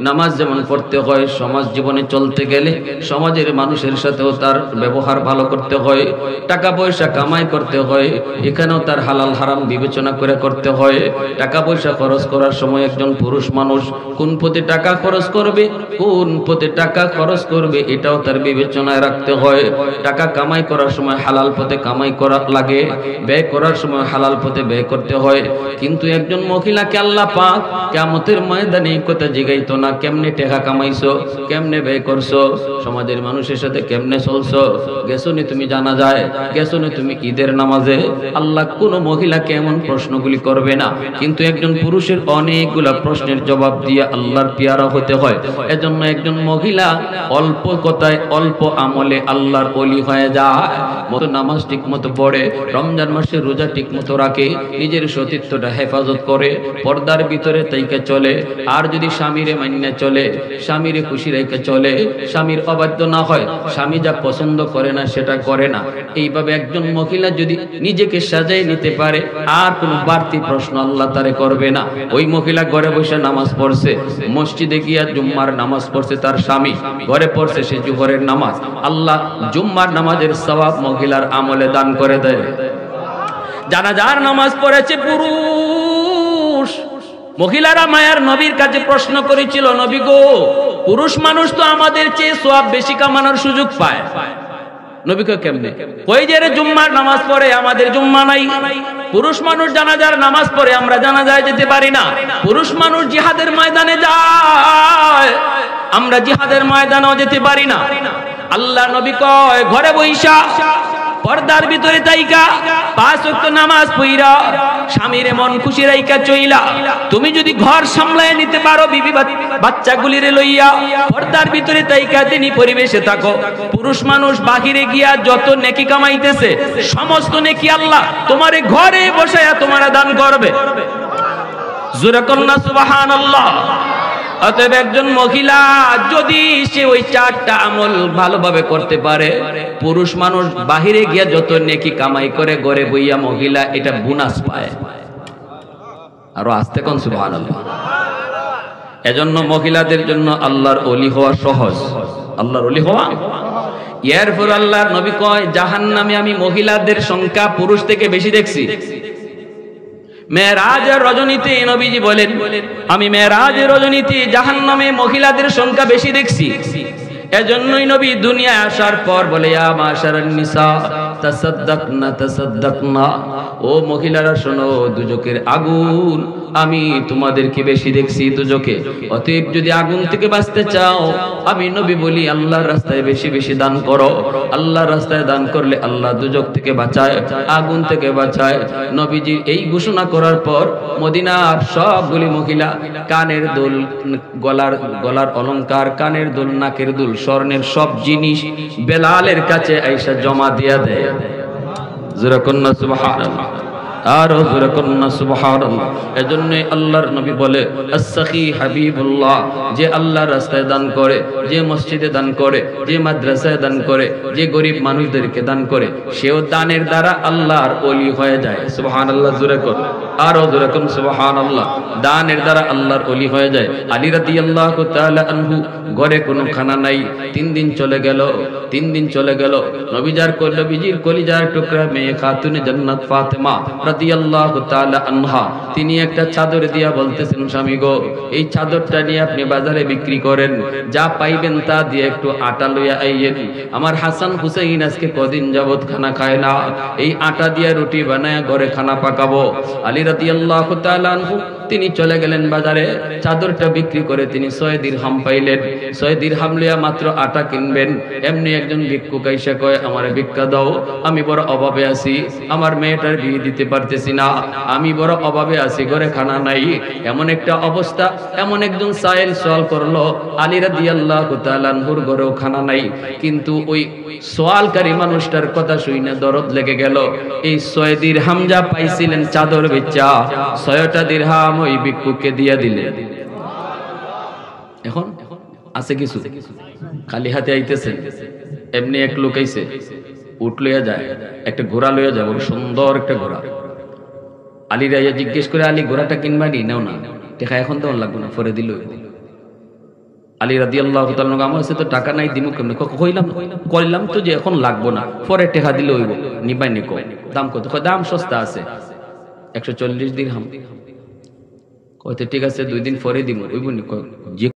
[SPEAKER 1] নামাজ যেমন পড়তে হয়, সমাজ জীবনে চলতে গেলে সমাজের মানুষের সাথেও তার ব্যবহার ভালো করতে হয়, টাকা পয়সা কামাই করতে হয়, এখানেও তার হালাল হারাম বিবেচনা করে করতে হয়। টাকা পয়সা খরচ করার সময় একজন পুরুষ মানুষ কোন পথে টাকা খরচ করবে, কোন পথে টাকা খরচ করবে এটাও তার বিবেচনায় রাখতে হয়। টাকা কামাই করার সময় হালাল পথে কামাই করা লাগে, ব্যয় করার সময় হালাল পথে ব্যয় করতে হয়। কিন্তু একজন মহিলাকে আল্লাহ পাক কিয়ামতের ময়দানে কথা জিগাইতো না, কেমনে টাকা কামাইছো, কেমনে ব্যয় করছো, সমাজের মানুষের সাথে কেমনে চলছো, গেছো নি তুমি জানা যায়, গেছো নি তুমি ঈদের নামাজে। আল্লাহ কোন মহিলাকে এমন প্রশ্নগুলি করবে না, কিন্তু একজন পুরুষের অনেকগুলা প্রশ্নের জবাব দিয়ে আল্লাহর পেয়ারা হতে হয়। এজন্য একজন মহিলা অল্প কথায় অল্প আমলে আল্লাহর ওলি হয়ে যায়। মতো নামাজ ঠিক মতো পড়ে, রমজান মাসে রোজা ঠিক মতো রাখে, নিজের সতীত্বটা হেফাজত করে, পর্দার ভিতরে তাইকে চলে। আর যদি স্বামীরে মান্য চলে, স্বামীরে খুশি রেখে চলে, স্বামীর অবাধ্য না হয়, স্বামী যা পছন্দ করে না সেটা করে না, এইভাবে একজন মহিলা যদি নিজেকে সাজাই নিতে পারে, আর কোনো বাড়তি প্রশ্ন আল্লাহ তারে করবে না। ওই মহিলা ঘরে বসে নামাজ পড়ছে, মসজিদে গিয়া জুম্মার নামাজ পড়ছে, তার স্বামী ঘরে পড়ছে সে জোহরের নামাজ, আল্লাহ জুম্মার নামাজের সওয়াব মহিলার আমলে দান করে দেয়। জানাজার নামাজ পড়েছে পুরুষ, মহিলারা মায়ার নবীর কাছে প্রশ্ন করেছিল, নবী গো, পুরুষ মানুষ তো আমাদের চেয়ে সওয়াব বেশি কামানোর সুযোগ পায়। নবী কয় কেমনে? কই যে রে জুম্মার নামাজ পড়ে, আমাদের জুম্মা নাই। পুরুষ মানুষ জানাজার নামাজ পড়ে, আমরা জানাজায় যেতে পারি না। পুরুষ মানুষ জিহাদের ময়দানে যায়, আমরা জিহাদের ময়দানেও যেতে পারি না। আল্লাহ নবী কয় ঘরে বইসা পর্দার ভিতরে তাইকা 5 ওয়াক্ত নামাজ পড়া স্বামীর মন খুশি রাইকা চইলা, তুমি যদি ঘর সামলায় নিতে পারো, বিবি বাচ্চাগুলিরে লইয়া পর্দার ভিতরে তাইকা তিনি পরিবেশে থাকো, পুরুষ মানুষ বাহিরে গিয়া যত নেকি কামাইতেছে সমস্ত নেকি আল্লাহ তোমারে ঘরে বসায়া তোমারা দান করবে। জোরে কন্না সুবহানাল্লাহ। অতএব একজন মহিলা যদি সে ওই 4টা আমল ভালোভাবে করতে পারে, পুরুষ মানুষ বাহিরে গিয়া যত নেকি কামাই করে ঘরে বইয়া মহিলা এটা বোনাস পায়। আরো আস্তে কোন সুবহানাল্লাহ। এজন্য মহিলাদের জন্য আল্লাহর ওলি হওয়া সহজ, আল্লাহর ওলি হওয়া। এরপর আল্লাহর নবী কয় জাহান্নামে আমি মহিলাদের সংখ্যা পুরুষ থেকে বেশি দেখছি। মেরাজের রজনীতে নবীজি বলেন, আমি মেরাজের রজনীতে জাহান্নামে মহিলাদের সংখ্যা বেশি দেখছি। এজন্যই নবী দুনিয়ায় আসার পর বলে, ইয়া মাশারান নিসা তাসাদ্দাকনা তাসাদ্দাকনা, ও মহিলারা শোনো, দুজকের আগুন আমি তোমাদেরকে বেশি দেখছি দুজকে। অতএব যদি আগুন থেকে বাঁচতে চাও, আমি নবী বলি আল্লাহর রাস্তায় বেশি বেশি দান করো। আল্লাহর রাস্তায় দান করলে আল্লাহ দুজক থেকে বাঁচায়, আগুন থেকে বাঁচায়। নবীজির এই ঘোষণা করার পর মদিনার সবগুলি মহিলা কানের দুল, গলার অলংকার, কানের দুল, নাকের দুল, স্বর্ণের সব জিনিস বেলালের কাছে আইসা জমা দিয়া দেয়। জোরে কন্না সুবহানাল্লাহ, আরো জোরে কন্না সুবহানাল্লাহ। এজন্য আল্লাহর নবী বলে, আস-সাখী হাবিবুল্লাহ, যে আল্লাহর রাস্তায় দান করে, যে মসজিদে দান করে, যে মাদ্রাসায় দান করে, যে গরিব মানুষদেরকে দান করে, সেও দানের দ্বারা আল্লাহর ওলি হয়ে যায়। সুবহানাল্লাহ, জোরে কর, আরো জোরে কর সুবহানাল্লাহ। দানের দ্বারা আল্লাহর ওলি হয়ে যায়। আলী রাদিয়াল্লাহু তাআলা আনহু ঘরে কোনো খানা নাই, 3 দিন চলে গেল, 3 দিন চলে গেল। নবীজির কলিজার টুকরা মেয়ে খাতুনে জান্নাত ফাতেমা রাদিয়াল্লাহু তাআলা আনহা, তিনি একটা চাদর দিয়া বলতেছেন, স্বামী গো, এই চাদরটা নিয়ে আপনি বাজারে বিক্রি করেন, যা পাইবেন তা দিয়ে একটু আটা লইয়া আইয়েন। আমার হাসান হুসাইন আজকে কদিন যাবত খানা খায় না, এই আটা দিয়া রুটি বানায় ঘরে খানা পাকাবো। আলী রাদিয়াল্লাহু তাআলা আনহু তিনি চলে গেলেন বাজারে, চাদরটা বিক্রি করে তিনি 6 দিরহাম পাইলেন। 6 দিরহাম লইয়া মাত্র আটা কিনবেন। এমনি একজন ভিক্ষুক আইসা কয়, আমারে ভিক্ষা দাও, আমি বড় অভাবে আছি, আমার মেয়েটার বিয়ে দিতে পারতেছি না, আমি বড় অভাবে আছি, ঘরে খানা নাই। এমন একটা অবস্থা, এমন একজন সাইল সওয়াল করলো, আলী রাদিয়াল্লাহু তাআলা আনহুর ঘরেও খানা নাই। কিন্তু ওই সওয়ালকারী মানুষটার কথা শুনে দরদ লেগে গেল। এই 6 দিরহাম যা পাইছিলেন চাদর বেচা, 6টা দিরহাম ওই ভিক্ষুককে দিয়ে দিলেন। এখন আছে কিছু, খালি হাতে আইতেছে। এমনি এক লোক আইছে, উট লইয়া যায়, একটা ঘোড়া লইয়া যায়, বড় সুন্দর একটা ঘোড়া। আলী রাইয়া জিজ্ঞেস করে, আলী ঘোড়াটা কিনবানি? নাও না, টাকা এখন তো লাগবে না, পরে দিল। আলী রাদিয়াল্লাহু তাআলা, আমার কাছে তো টাকা নাই, দিমু কেমনে? কইলাম তো যে এখন লাগবো না, পরে টাকা দিলে হইব। নিবাই নি? দাম কত? দাম সস্তা আছে, 140 দিরহাম। কইতে ঠিক আছে, 2 দিন পরে দিমু। হইব নি?